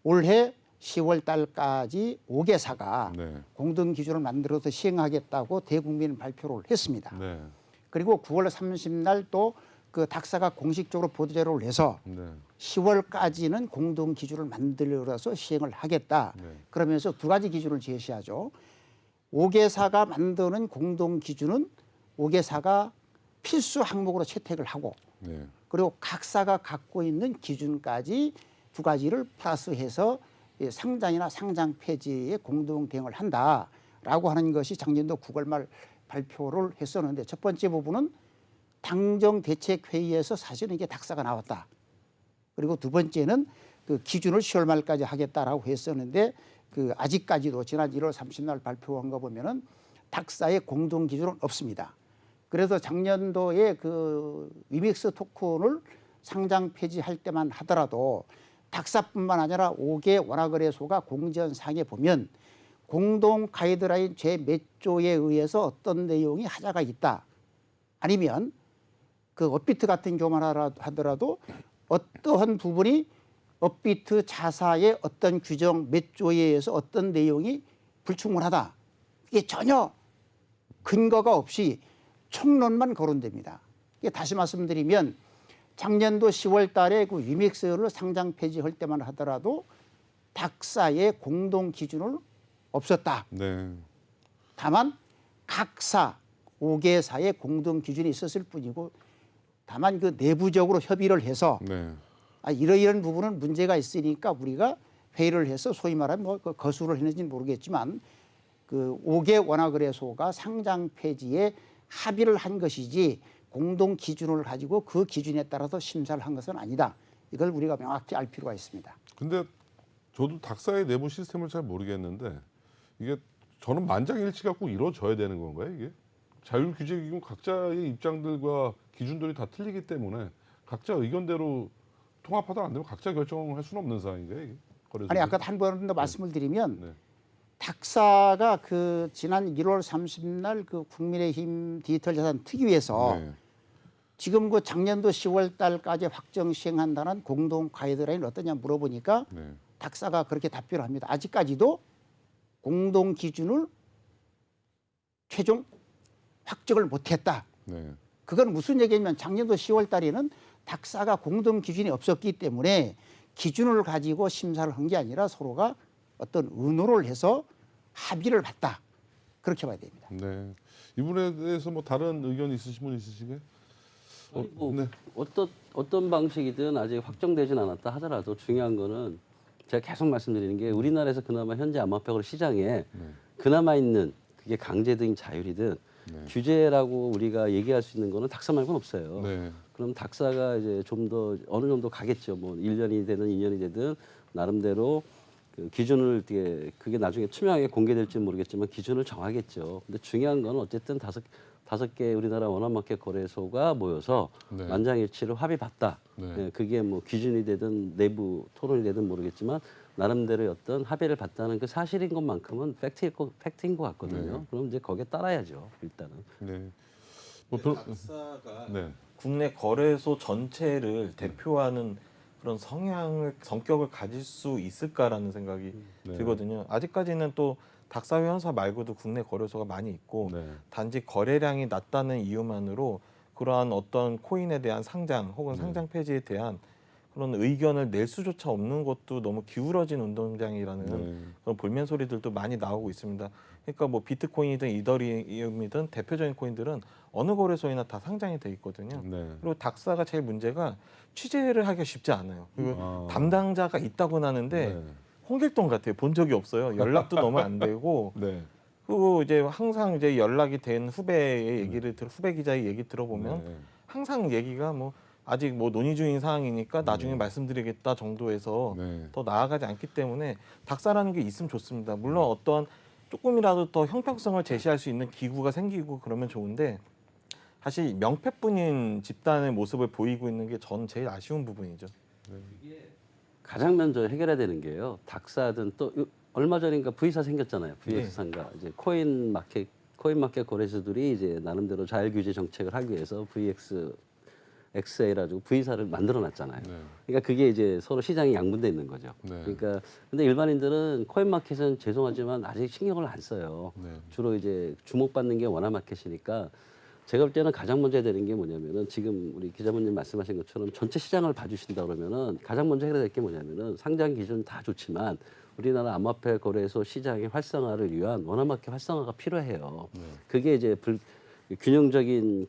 올해 10월 달까지 5개사가 네. 공동 기준을 만들어서 시행하겠다고 대국민 발표를 했습니다. 네. 그리고 9월 30날 또 그 닥사가 공식적으로 보도자료를 내서 네. 10월까지는 공동 기준을 만들어서 시행을 하겠다. 네. 그러면서 두 가지 기준을 제시하죠. 5개사가 만드는 공동 기준은 5개사가 필수 항목으로 채택을 하고 네. 그리고 각사가 갖고 있는 기준까지 두 가지를 플러스해서 상장이나 상장 폐지에 공동 대응을 한다라고 하는 것이 작년도 9월 말 발표를 했었는데 첫 번째 부분은 당정 대책 회의에서 사실은 이게 닥사가 나왔다. 그리고 두 번째는 그 기준을 10월 말까지 하겠다라고 했었는데 그 아직까지도 지난 1월 30날 발표한 거 보면은 닥사의 공동 기준은 없습니다. 그래서 작년도에 그 위믹스 토큰을 상장 폐지할 때만 하더라도 닥사뿐만 아니라 5개 원화거래소가 공지원상에 보면 공동 가이드라인 제 몇 조에 의해서 어떤 내용이 하자가 있다. 아니면 그 업비트 같은 경우만 하더라도 어떠한 부분이 업비트 자사의 어떤 규정 몇 조에 의해서 어떤 내용이 불충분하다. 이게 전혀 근거가 없이 총론만 거론됩니다. 이게 다시 말씀드리면 작년도 10월 달에 그 위믹스를 상장 폐지할 때만 하더라도 닥사의 공동 기준을 없었다. 네. 다만 각사 5개사의 공동 기준이 있었을 뿐이고 다만 그 내부적으로 협의를 해서 네. 이러이런 부분은 문제가 있으니까 우리가 회의를 해서 소위 말하면 뭐 거수를 했는지는 모르겠지만 그 5개 원화거래소가 상장 폐지에 합의를 한 것이지 공동 기준을 가지고 그 기준에 따라서 심사를 한 것은 아니다. 이걸 우리가 명확히 알 필요가 있습니다. 근데 저도 닥사의 내부 시스템을 잘 모르겠는데 이게 저는 만장일치가 꼭 이루어져야 되는 건가요, 이게? 자율규제기구 각자의 입장들과 기준들이 다 틀리기 때문에 각자 의견대로 통합하다 안 되면 각자 결정할 수는 없는 사항인가요, 이게? 아니 아까 한 번 더 말씀을 드리면 네. 닥사가 그 지난 1월 30일 그 국민의힘 디지털 자산 특위에서 네. 지금 그 작년도 10월 달까지 확정 시행한다는 공동 가이드라인 어떠냐 물어보니까 네. 닥사가 그렇게 답변을 합니다. 아직까지도 공동 기준을 최종 확정을 못했다. 네. 그건 무슨 얘기냐면 작년도 10월 달에는 닥사가 공동 기준이 없었기 때문에 기준을 가지고 심사를 한 게 아니라 서로가 어떤 의논을 해서 합의를 봤다. 그렇게 봐야 됩니다. 네. 이 부분에 대해서 뭐 다른 의견 있으신 분 있으신가요? 아니, 뭐 네. 어떤 방식이든 아직 확정되진 않았다 하더라도 중요한 거는 제가 계속 말씀드리는 게 우리나라에서 그나마 현재 암호화폐 시장에 그나마 있는 그게 강제든 자율이든 네. 규제라고 우리가 얘기할 수 있는 거는 닥사 말고는 없어요. 네. 그럼 닥사가 이제 좀 더 어느 정도 가겠죠. 뭐 1년이 되든 2년이 되든 나름대로 그 기준을 그게 나중에 투명하게 공개될지는 모르겠지만 기준을 정하겠죠. 근데 중요한 건 어쨌든 다섯 개 우리나라 원화마켓 거래소가 모여서 네. 만장일치로 합의봤다. 네. 예, 그게 뭐 기준이 되든 내부 토론이 되든 모르겠지만 나름대로의 어떤 합의를 봤다는 그 사실인 것만큼은 팩트인 것 같거든요. 네. 그럼 이제 거기에 따라야죠. 일단은. 네. 뭐 닥사가 네. 국내 거래소 전체를 대표하는 그런 성격을 가질 수 있을까라는 생각이 네. 들거든요. 아직까지는 또 닥사 회원사 말고도 국내 거래소가 많이 있고 네. 단지 거래량이 낮다는 이유만으로 그러한 어떤 코인에 대한 상장 혹은 상장 폐지에 대한 그런 의견을 낼 수조차 없는 것도 너무 기울어진 운동장이라는 네. 그런 볼멘 소리들도 많이 나오고 있습니다. 그러니까 뭐 비트코인이든 이더리움이든 대표적인 코인들은 어느 거래소에나 다 상장이 돼 있거든요. 네. 그리고 닥사가 제일 문제가 취재를 하기가 쉽지 않아요. 그리고 아. 담당자가 있다고 하는데 네. 홍길동 같아요. 본 적이 없어요. 연락도 너무 안 되고 네. 그리고 이제 항상 이제 연락이 된 후배의 얘기를 후배 기자의 얘기 들어보면 네. 항상 얘기가 뭐 아직 뭐 논의 중인 사항이니까 나중에 말씀드리겠다 정도에서 네. 더 나아가지 않기 때문에 닥사라는 게 있으면 좋습니다. 물론 어떤 조금이라도 더 형평성을 제시할 수 있는 기구가 생기고 그러면 좋은데 사실 명패뿐인 집단의 모습을 보이고 있는 게 저는 제일 아쉬운 부분이죠. 가장 먼저 해결해야 되는 게요. 닥사든 또 얼마 전인가 V사 생겼잖아요. VX사인가 이제 코인 마켓 거래소들이 이제 나름대로 자율 규제 정책을 하기 위해서 XA라고 V사를 만들어 놨잖아요. 네. 그러니까 그게 이제 서로 시장이 양분돼 있는 거죠. 네. 그러니까 근데 일반인들은 코인 마켓은 죄송하지만 아직 신경을 안 써요. 네. 주로 이제 주목받는 게 원화 마켓이니까 제가 볼 때는 가장 먼저 해야 되는 게 뭐냐면은 지금 우리 기자분님 말씀하신 것처럼 전체 시장을 봐주신다 그러면은 가장 먼저 해야 될 게 뭐냐면은 상장 기준 다 좋지만 우리나라 암호화폐 거래소 시장의 활성화를 위한 원화 마켓 활성화가 필요해요. 그게 이제 균형적인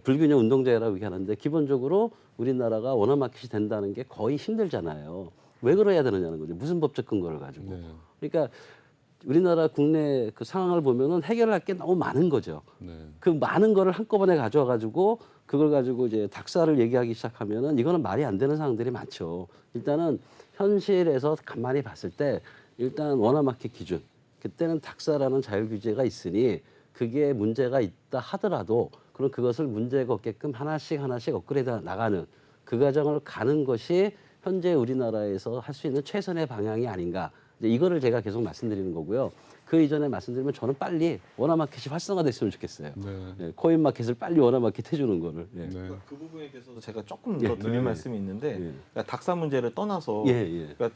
불균형 운동장이라고 얘기하는데 기본적으로 우리나라가 원화 마켓이 된다는 게 거의 힘들잖아요. 왜 그래야 되느냐는 거죠. 무슨 법적 근거를 가지고. 네. 그러니까 우리나라 국내 그 상황을 보면은 해결할 게 너무 많은 거죠. 네. 그 많은 거를 한꺼번에 가져와 가지고 그걸 가지고 이제 닥사를 얘기하기 시작하면은 이거는 말이 안 되는 상황들이 많죠. 일단은 현실에서 가만히 봤을 때 일단 원화 마켓 기준 그때는 닥사라는 자율 규제가 있으니 그게 문제가 있다 하더라도 그럼 그것을 문제가 없게끔 하나씩 업그레이드 나가는 그 과정을 가는 것이 현재 우리나라에서 할 수 있는 최선의 방향이 아닌가. 이제 이거를 제가 계속 말씀드리는 거고요. 그 이전에 말씀드리면 저는 빨리 원화 마켓이 활성화됐으면 좋겠어요. 네. 예, 코인 마켓을 빨리 원화 마켓 해주는 거를. 예. 네. 그 부분에 대해서도 제가 조금 더 드릴 네. 말씀이 있는데 예. 그러니까 닥사 문제를 떠나서 예. 그러니까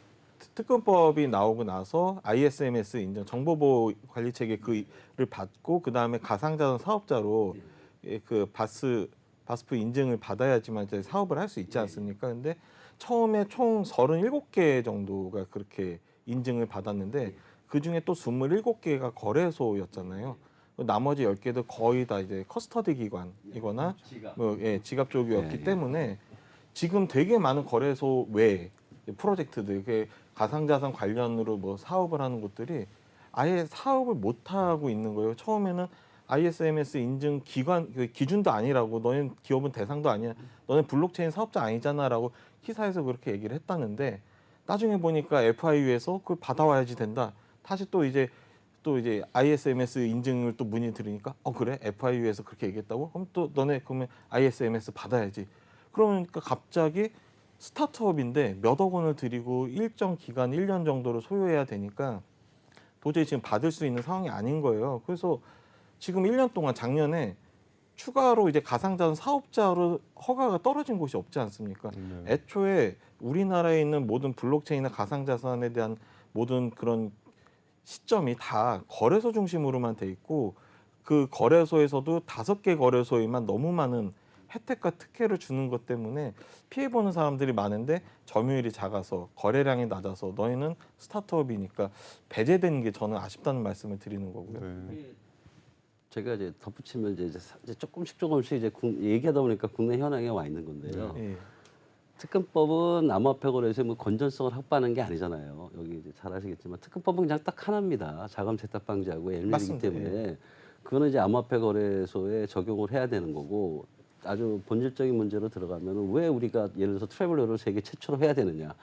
특검법이 나오고 나서 ISMS 인정 정보보호 관리 체계 그를 받고 그 다음에 가상자산 사업자로 그 바스프 인증을 받아야지만 이제 사업을 할 수 있지 않습니까? 근데 처음에 총 37개 정도가 그렇게 인증을 받았는데 그 중에 또 27개가 거래소였잖아요. 나머지 10개도 거의 다 이제 커스터디 기관이거나 지갑 쪽이었기 때문에 지금 되게 많은 거래소 외 프로젝트들, 가상자산 관련으로 뭐 사업을 하는 곳들이 아예 사업을 못 하고 있는 거예요. 처음에는 ISMS 인증 기관 기준도 아니라고, 너는 기업은 대상도 아니야, 너는 블록체인 사업자 아니잖아라고 기사에서 그렇게 얘기를 했다는데, 나중에 보니까 FIU에서 그걸 받아와야지 된다. 다시 또 이제 ISMS 인증을 또 문의 들으니까 그래? FIU에서 그렇게 얘기했다고? 그럼 또 너네 그러면 ISMS 받아야지. 그러니까 갑자기 스타트업인데 몇억 원을 들이고 일정 기간 1년 정도를 소요해야 되니까 도저히 지금 받을 수 있는 상황이 아닌 거예요. 그래서 지금 1년 동안 작년에 추가로 이제 가상자산 사업자로 허가가 떨어진 곳이 없지 않습니까? 애초에 우리나라에 있는 모든 블록체인이나 가상자산에 대한 모든 그런 시점이 다 거래소 중심으로만 돼 있고, 그 거래소에서도 5개 거래소에만 너무 많은 혜택과 특혜를 주는 것 때문에 피해보는 사람들이 많은데 점유율이 작아서 거래량이 낮아서 너희는 스타트업이니까 배제되는 게 저는 아쉽다는 말씀을 드리는 거고요. 제가 이제 덧붙이면 이제 조금씩 이제 얘기하다 보니까 국내 현황에 와 있는 건데요. 특검법은 암호화폐 거래소의 뭐 건전성을 확보하는 게 아니잖아요. 여기 이제 잘 아시겠지만 특검법은 그냥 딱 하나입니다. 자금 세탁 방지하고 엘메이기 때문에 그거는 이제 암호화폐 거래소에 적용을 해야 되는 거고, 아주 본질적인 문제로 들어가면 왜 우리가 예를 들어서 트래블러를 세계 최초로 해야 되느냐,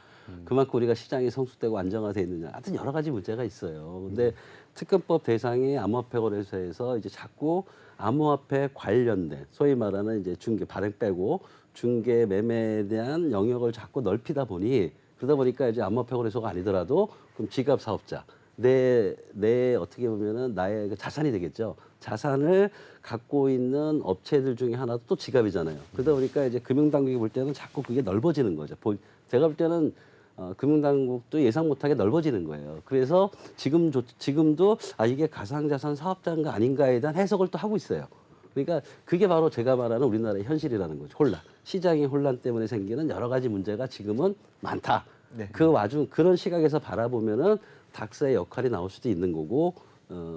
그만큼 우리가 시장이 성숙되고 안정화돼 있느냐, 하여튼 여러 가지 문제가 있어요. 근데 특검법 대상이 암호화폐 거래소에서 이제 자꾸 암호화폐 관련된 소위 말하는 이제 중개 발행 빼고 중개 매매에 대한 영역을 자꾸 넓히다 보니, 그러다 보니까 이제 암호화폐 거래소가 아니더라도 그럼 지갑 사업자, 내 어떻게 보면은 나의 그 자산이 되겠죠. 자산을 갖고 있는 업체들 중에 하나도 또 지갑이잖아요. 그러다 보니까 이제 금융당국이 볼 때는 자꾸 그게 넓어지는 거죠. 제가 볼 때는 금융당국도 예상 못하게 넓어지는 거예요. 그래서 지금도 이게 가상자산 사업자인가 아닌가에 대한 해석을 또 하고 있어요. 그러니까 그게 바로 제가 말하는 우리나라의 현실이라는 거죠. 혼란. 시장의 혼란 때문에 생기는 여러 가지 문제가 지금은 많다. 그 그런 시각에서 바라보면은 닥사의 역할이 나올 수도 있는 거고,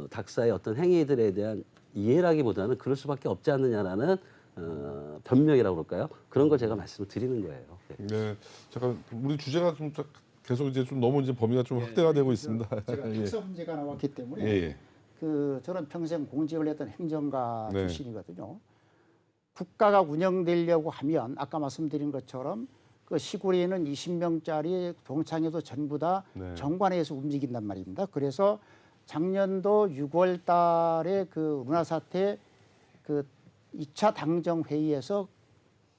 닥사의 어떤 행위들에 대한 이해라기보다는 그럴 수밖에 없지 않느냐라는 변명이라고 그럴까요? 그런 걸 제가 말씀을 드리는 거예요. 네, 잠깐 우리 주제가 좀 계속 이제 좀 너무 이제 범위가 좀 확대가 되고 있습니다. 제가 특수 문제가 나왔기 때문에 예. 저는 평생 공직을 했던 행정가 네. 출신이거든요. 국가가 운영되려고 하면 아까 말씀드린 것처럼 그 시골에 있는 20명짜리 동창회도 전부 다 정관에서 움직인단 말입니다. 그래서 작년도 6월 달에 그 루나 사태 그 2차 당정 회의에서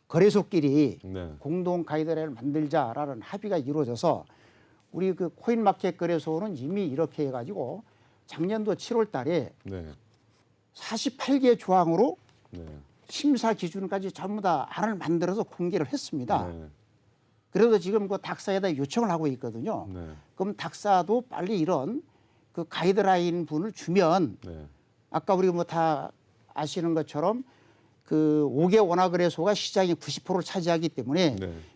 거래소끼리 공동 가이드라인을 만들자라는 합의가 이루어져서 우리 그 코인마켓 거래소는 이미 이렇게 해가지고 작년도 7월 달에 48개 조항으로 심사 기준까지 전부 다 안을 만들어서 공개를 했습니다. 그래서 지금 그 닥사에다 요청을 하고 있거든요. 그럼 닥사도 빨리 이런 그 가이드라인 분을 주면 아까 우리 뭐 다 아시는 것처럼 그 5개 원화거래소가 시장의 90%를 차지하기 때문에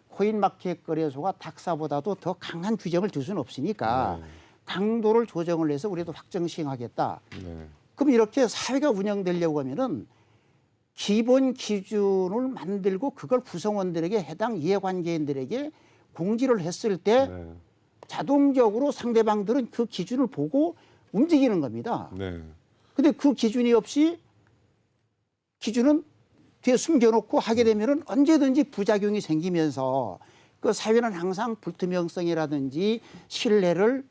코인마켓 거래소가 닥사보다도 더 강한 규정을 둘 수는 없으니까 강도를 조정을 해서 우리도 확정 시행하겠다. 그럼 이렇게 사회가 운영되려고 하면은 기본 기준을 만들고 그걸 구성원들에게 해당 이해관계인들에게 공지를 했을 때 자동적으로 상대방들은 그 기준을 보고 움직이는 겁니다. 근데 그 기준이 없이 기준은 뒤에 숨겨놓고 하게 되면은 언제든지 부작용이 생기면서 그 사회는 항상 불투명성이라든지 신뢰를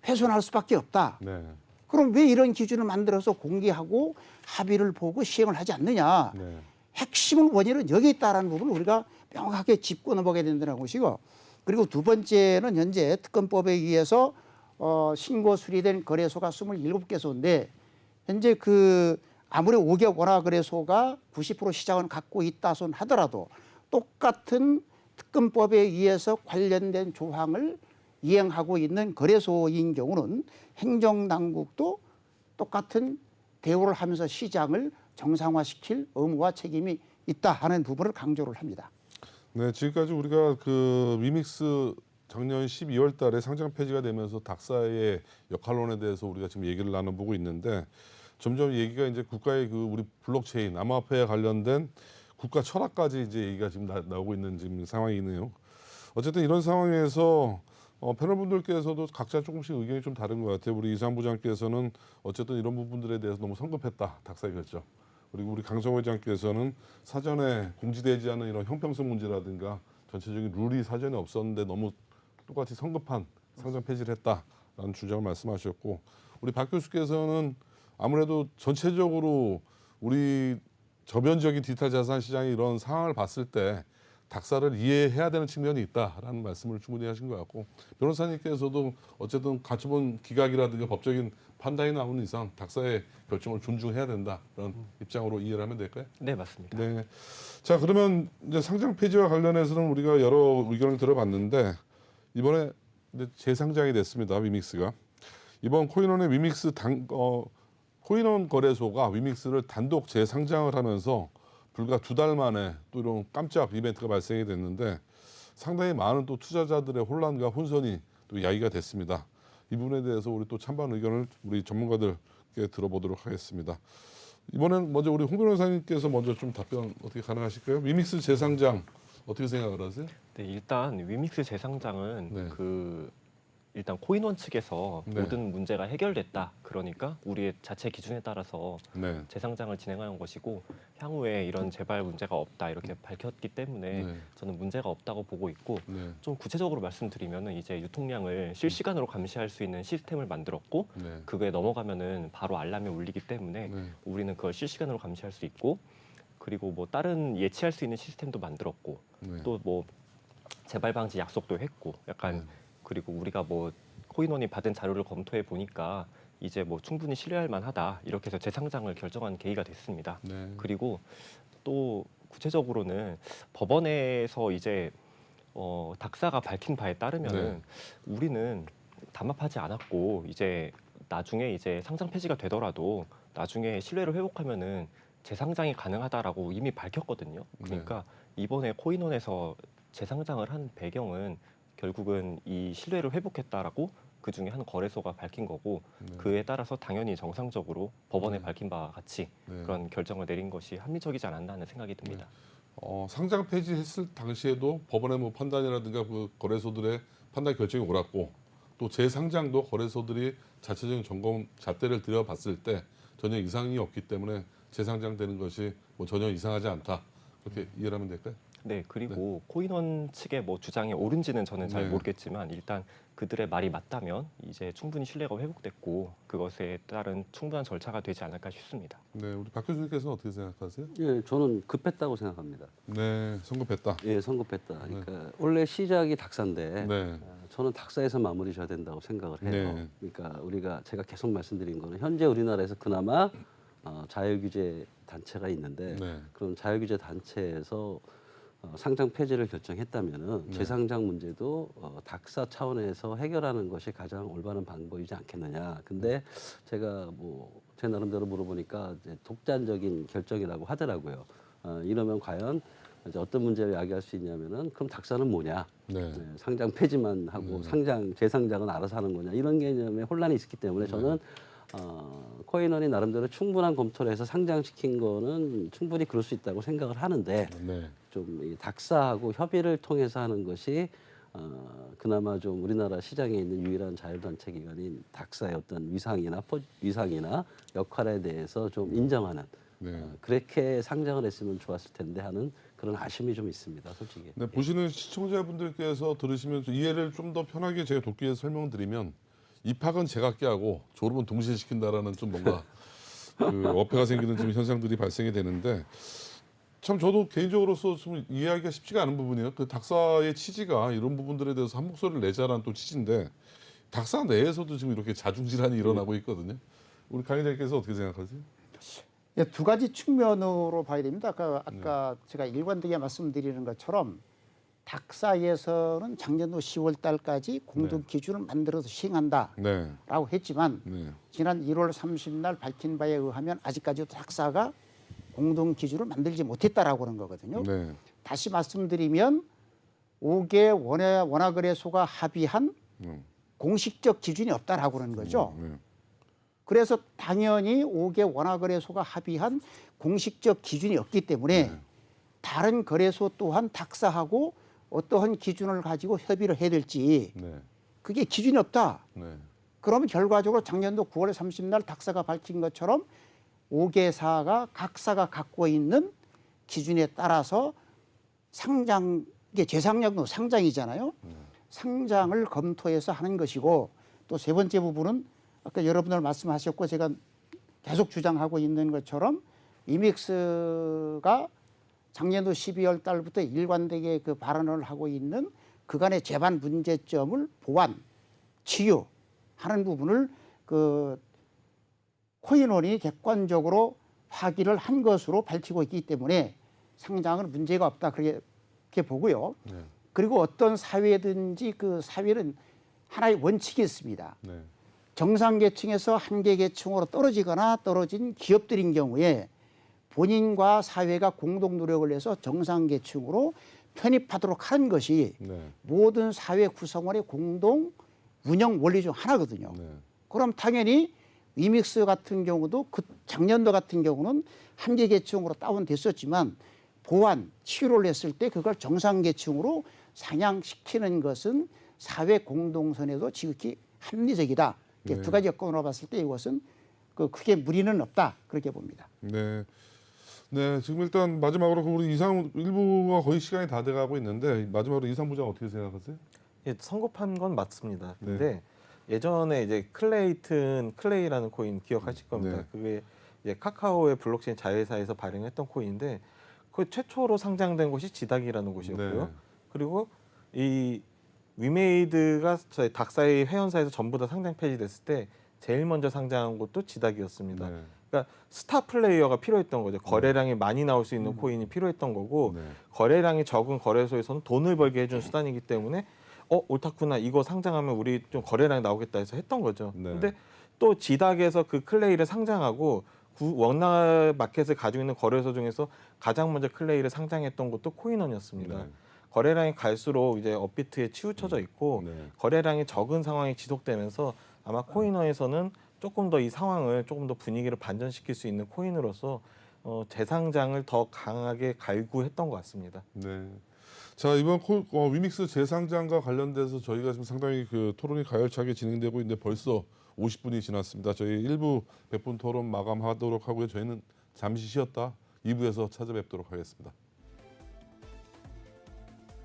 훼손할 수밖에 없다. 그럼 왜 이런 기준을 만들어서 공개하고 합의를 보고 시행을 하지 않느냐. 핵심은 원인은 여기 있다라는 부분을 우리가 명확하게 짚고 넘어가야 된다는 것이고, 그리고 두 번째는 현재 특검법에 의해서 신고 수리된 거래소가 27개소인데 현재 그 아무리 5개 원화 거래소가 90% 시장을 갖고 있다 손 하더라도 똑같은 특검법에 의해서 관련된 조항을 이행하고 있는 거래소인 경우는 행정당국도 똑같은 대우를 하면서 시장을 정상화시킬 의무와 책임이 있다 하는 부분을 강조를 합니다. 네, 지금까지 우리가 그 위믹스 작년 12월 달에 상장 폐지가 되면서 닥사의 역할론에 대해서 우리가 지금 얘기를 나눠보고 있는데, 점점 얘기가 이제 국가의 그 우리 블록체인, 암호화폐에 관련된 국가 철학까지 이제 얘기가 지금 나오고 있는 지금 상황이네요. 어쨌든 이런 상황에서 패널분들께서도 각자 조금씩 의견이 좀 다른 것 같아요. 우리 이상 부장께서는 어쨌든 이런 부분들에 대해서 너무 성급했다, 닥사의 결정. 그리고 우리 강성호 회장께서는 사전에 공지되지 않은 이런 형평성 문제라든가 전체적인 룰이 사전에 없었는데 너무 똑같이 성급한 상장 폐지를 했다라는 주장을 말씀하셨고, 우리 박 교수께서는 아무래도 전체적으로 우리 저변적인 디지털 자산 시장의 이런 상황을 봤을 때 닥사를 이해해야 되는 측면이 있다라는 말씀을 충분히 하신 것 같고, 변호사님께서도 어쨌든 가처분 기각이라든가 법적인 판단이 나오는 이상 닥사의 결정을 존중해야 된다라는 입장으로 이해를 하면 될까요? 네, 맞습니다. 네. 자, 그러면 이제 상장 폐지와 관련해서는 우리가 여러 의견을 들어봤는데, 이번에 이제 재상장이 됐습니다. 위믹스가. 이번 코인원의 위믹스 코인원 거래소가 위믹스를 단독 재상장을 하면서 불과 2달 만에 또 이런 깜짝 이벤트가 발생이 됐는데, 상당히 많은 또 투자자들의 혼란과 혼선이 또 야기가 됐습니다. 이 부분에 대해서 우리 또 찬반 의견을 우리 전문가들께 들어보도록 하겠습니다. 이번엔 먼저 우리 홍 변호사님께서 먼저 좀 답변 어떻게 가능하실까요? 위믹스 재상장 어떻게 생각을 하세요? 네, 일단 위믹스 재상장은 네. 일단 코인원 측에서 네. 모든 문제가 해결됐다. 그러니까 우리의 자체 기준에 따라서 네. 재상장을 진행한 것이고, 향후에 이런 재발 문제가 없다 이렇게 밝혔기 때문에 네. 저는 문제가 없다고 보고 있고, 네. 좀 구체적으로 말씀드리면은 이제 유통량을 실시간으로 감시할 수 있는 시스템을 만들었고, 네. 그거에 넘어가면은 바로 알람이 울리기 때문에 네. 우리는 그걸 실시간으로 감시할 수 있고, 그리고 뭐 다른 예치할 수 있는 시스템도 만들었고, 네. 또 뭐 재발 방지 약속도 했고, 약간 네. 그리고 우리가 뭐 코인원이 받은 자료를 검토해 보니까 이제 뭐 충분히 신뢰할 만하다 이렇게 해서 재상장을 결정한 계기가 됐습니다. 네. 그리고 또 구체적으로는 법원에서 이제 닥사가 밝힌 바에 따르면은 네. 우리는 담합하지 않았고, 이제 나중에 이제 상장 폐지가 되더라도 나중에 신뢰를 회복하면은 재상장이 가능하다라고 이미 밝혔거든요. 그러니까 이번에 코인원에서 재상장을 한 배경은 결국은 이 신뢰를 회복했다라고 그 중에 한 거래소가 밝힌 거고, 그에 따라서 당연히 정상적으로 법원에 네. 밝힌 바와 같이 네. 그런 결정을 내린 것이 합리적이지 않았나 하는 생각이 듭니다. 상장 폐지했을 당시에도 법원의 뭐 판단이라든가 그 거래소들의 판단 결정이 옳았고, 또 재상장도 거래소들이 자체적인 점검 잣대를 들여봤을 때 전혀 이상이 없기 때문에 재상장되는 것이 뭐 전혀 이상하지 않다, 그렇게 이해를 하면 될까요? 네, 그리고 코인원 측의 뭐 주장이 옳은지는 저는 잘 네. 모르겠지만, 일단 그들의 말이 맞다면 이제 충분히 신뢰가 회복됐고 그것에 따른 충분한 절차가 되지 않을까 싶습니다. 네, 우리 박 교수님께서는 어떻게 생각하세요? 예, 저는 급했다고 생각합니다. 네, 성급했다. 예, 성급했다. 그러니까 원래 시작이 닥사인데 네, 저는 닥사에서 마무리 져야 된다고 생각을 해요. 네. 그러니까 제가 계속 말씀드린 거는 현재 우리나라에서 그나마 자유규제 단체가 있는데 네. 그런 자유규제 단체에서 상장 폐지를 결정했다면은 재상장 문제도 닥사 차원에서 해결하는 것이 가장 올바른 방법이지 않겠느냐. 근데 제가 뭐 제 나름대로 물어보니까 이제 독단적인 결정이라고 하더라고요. 이러면 과연 이제 어떤 문제를 야기할 수 있냐면은 그럼 닥사는 뭐냐? 네. 상장 폐지만 하고 재상장은 알아서 하는 거냐? 이런 개념에 혼란이 있었기 때문에 저는 코인원이 나름대로 충분한 검토를 해서 상장시킨 거는 충분히 그럴 수 있다고 생각을 하는데 네. 좀 이 닥사하고 협의를 통해서 하는 것이 그나마 좀 우리나라 시장에 있는 유일한 자율단체 기관인 닥사의 어떤 위상이나 역할에 대해서 좀 인정하는 네. 그렇게 상장을 했으면 좋았을 텐데 하는 그런 아쉬움이 좀 있습니다, 솔직히. 네, 보시는 시청자분들께서 들으시면 이해를 좀 더 편하게 제가 돕기 위해서 설명드리면, 입학은 제각기 하고 졸업은 동시에 시킨다라는 좀 뭔가 그 어폐가 생기는 좀 현상들이 발생이 되는데, 참 저도 개인적으로서 좀 이해하기가 쉽지가 않은 부분이에요. 그 닥사의 취지가 이런 부분들에 대해서 한 목소리를 내자라는 또 취지인데, 닥사 내에서도 지금 이렇게 자중질환이 일어나고 있거든요. 우리 강의자님께서 어떻게 생각하세요? 예, 두 가지 측면으로 봐야 됩니다. 아까 제가 일관되게 말씀드리는 것처럼 닥사에서는 작년도 10월 달까지 공동 기준을 만들어서 시행한다라고 네. 했지만 네. 지난 1월 30일 밝힌 바에 의하면 아직까지도 닥사가 공동 기준을 만들지 못했다라고 하는 거거든요. 네. 다시 말씀드리면 5개 원화거래소가 합의한 공식적 기준이 없다라고 하는 거죠. 네. 그래서 당연히 5개 원화거래소가 합의한 공식적 기준이 없기 때문에 네. 다른 거래소 또한 닥사하고 어떠한 기준을 가지고 협의를 해야 될지 네. 그게 기준이 없다. 네. 그러면 결과적으로 작년도 9월 30일 닥사가 밝힌 것처럼 5개사가 각사가 갖고 있는 기준에 따라서 상장, 이게 재상장도 상장이잖아요. 상장을 검토해서 하는 것이고 또 세 번째 부분은 아까 여러분들 말씀하셨고 제가 계속 주장하고 있는 것처럼 위믹스가 작년도 12월 달부터 일관되게 그 발언을 하고 있는 그간의 재반 문제점을 보완, 치유하는 부분을 그 코인원이 객관적으로 확인을 한 것으로 밝히고 있기 때문에 상장은 문제가 없다 그렇게 보고요. 네. 그리고 어떤 사회든지 그 사회는 하나의 원칙이 있습니다. 네. 정상계층에서 한계계층으로 떨어지거나 떨어진 기업들인 경우에 본인과 사회가 공동 노력을 해서 정상계층으로 편입하도록 하는 것이 네. 모든 사회 구성원의 공동 운영 원리 중 하나거든요. 네. 그럼 당연히 위믹스 같은 경우도 그 작년도 같은 경우는 한계계층으로 다운됐었지만 보완, 치유를 했을 때 그걸 정상계층으로 상향시키는 것은 사회 공동선에도 지극히 합리적이다. 네. 두 가지 여건으로 봤을 때 이것은 그 크게 무리는 없다. 그렇게 봅니다. 네. 네, 지금 일단 마지막으로 우리 이상 일부가 거의 시간이 다 돼가고 있는데 마지막으로 이상 부장 어떻게 생각하세요? 예, 선급한 건 맞습니다. 네. 근데 예전에 이제 클레이라는 코인 기억하실 겁니다. 네. 그게 이제 카카오의 블록체인 자회사에서 발행했던 코인인데 그 최초로 상장된 곳이 지닥이라는 곳이었고요. 네. 그리고 이 위메이드가 저희 닥사의 회원사에서 전부 다 상장 폐지됐을 때 제일 먼저 상장한 곳도 지닥이었습니다. 네. 그러니까 스타 플레이어가 필요했던 거죠. 거래량이 많이 나올 수 있는 코인이 필요했던 거고 네. 거래량이 적은 거래소에서는 돈을 벌게 해준 수단이기 때문에 옳다구나 이거 상장하면 우리 좀 거래량이 나오겠다 해서 했던 거죠. 네. 근데 또 지닥에서 그 클레이를 상장하고 원화 마켓을 가지고 있는 거래소 중에서 가장 먼저 클레이를 상장했던 것도 코인원이었습니다. 네. 거래량이 갈수록 이제 업비트에 치우쳐져 있고 네. 거래량이 적은 상황이 지속되면서 아마 코인원에서는 조금 더 이 상황을 조금 더 분위기를 반전시킬 수 있는 코인으로서 재상장을 더 강하게 갈구했던 것 같습니다. 네. 자, 이번 위믹스 재상장과 관련돼서 저희가 지금 상당히 그 토론이 가열차게 진행되고 있는데 벌써 50분이 지났습니다. 저희 1부 100분 토론 마감하도록 하고요. 저희는 잠시 쉬었다 2부에서 찾아뵙도록 하겠습니다.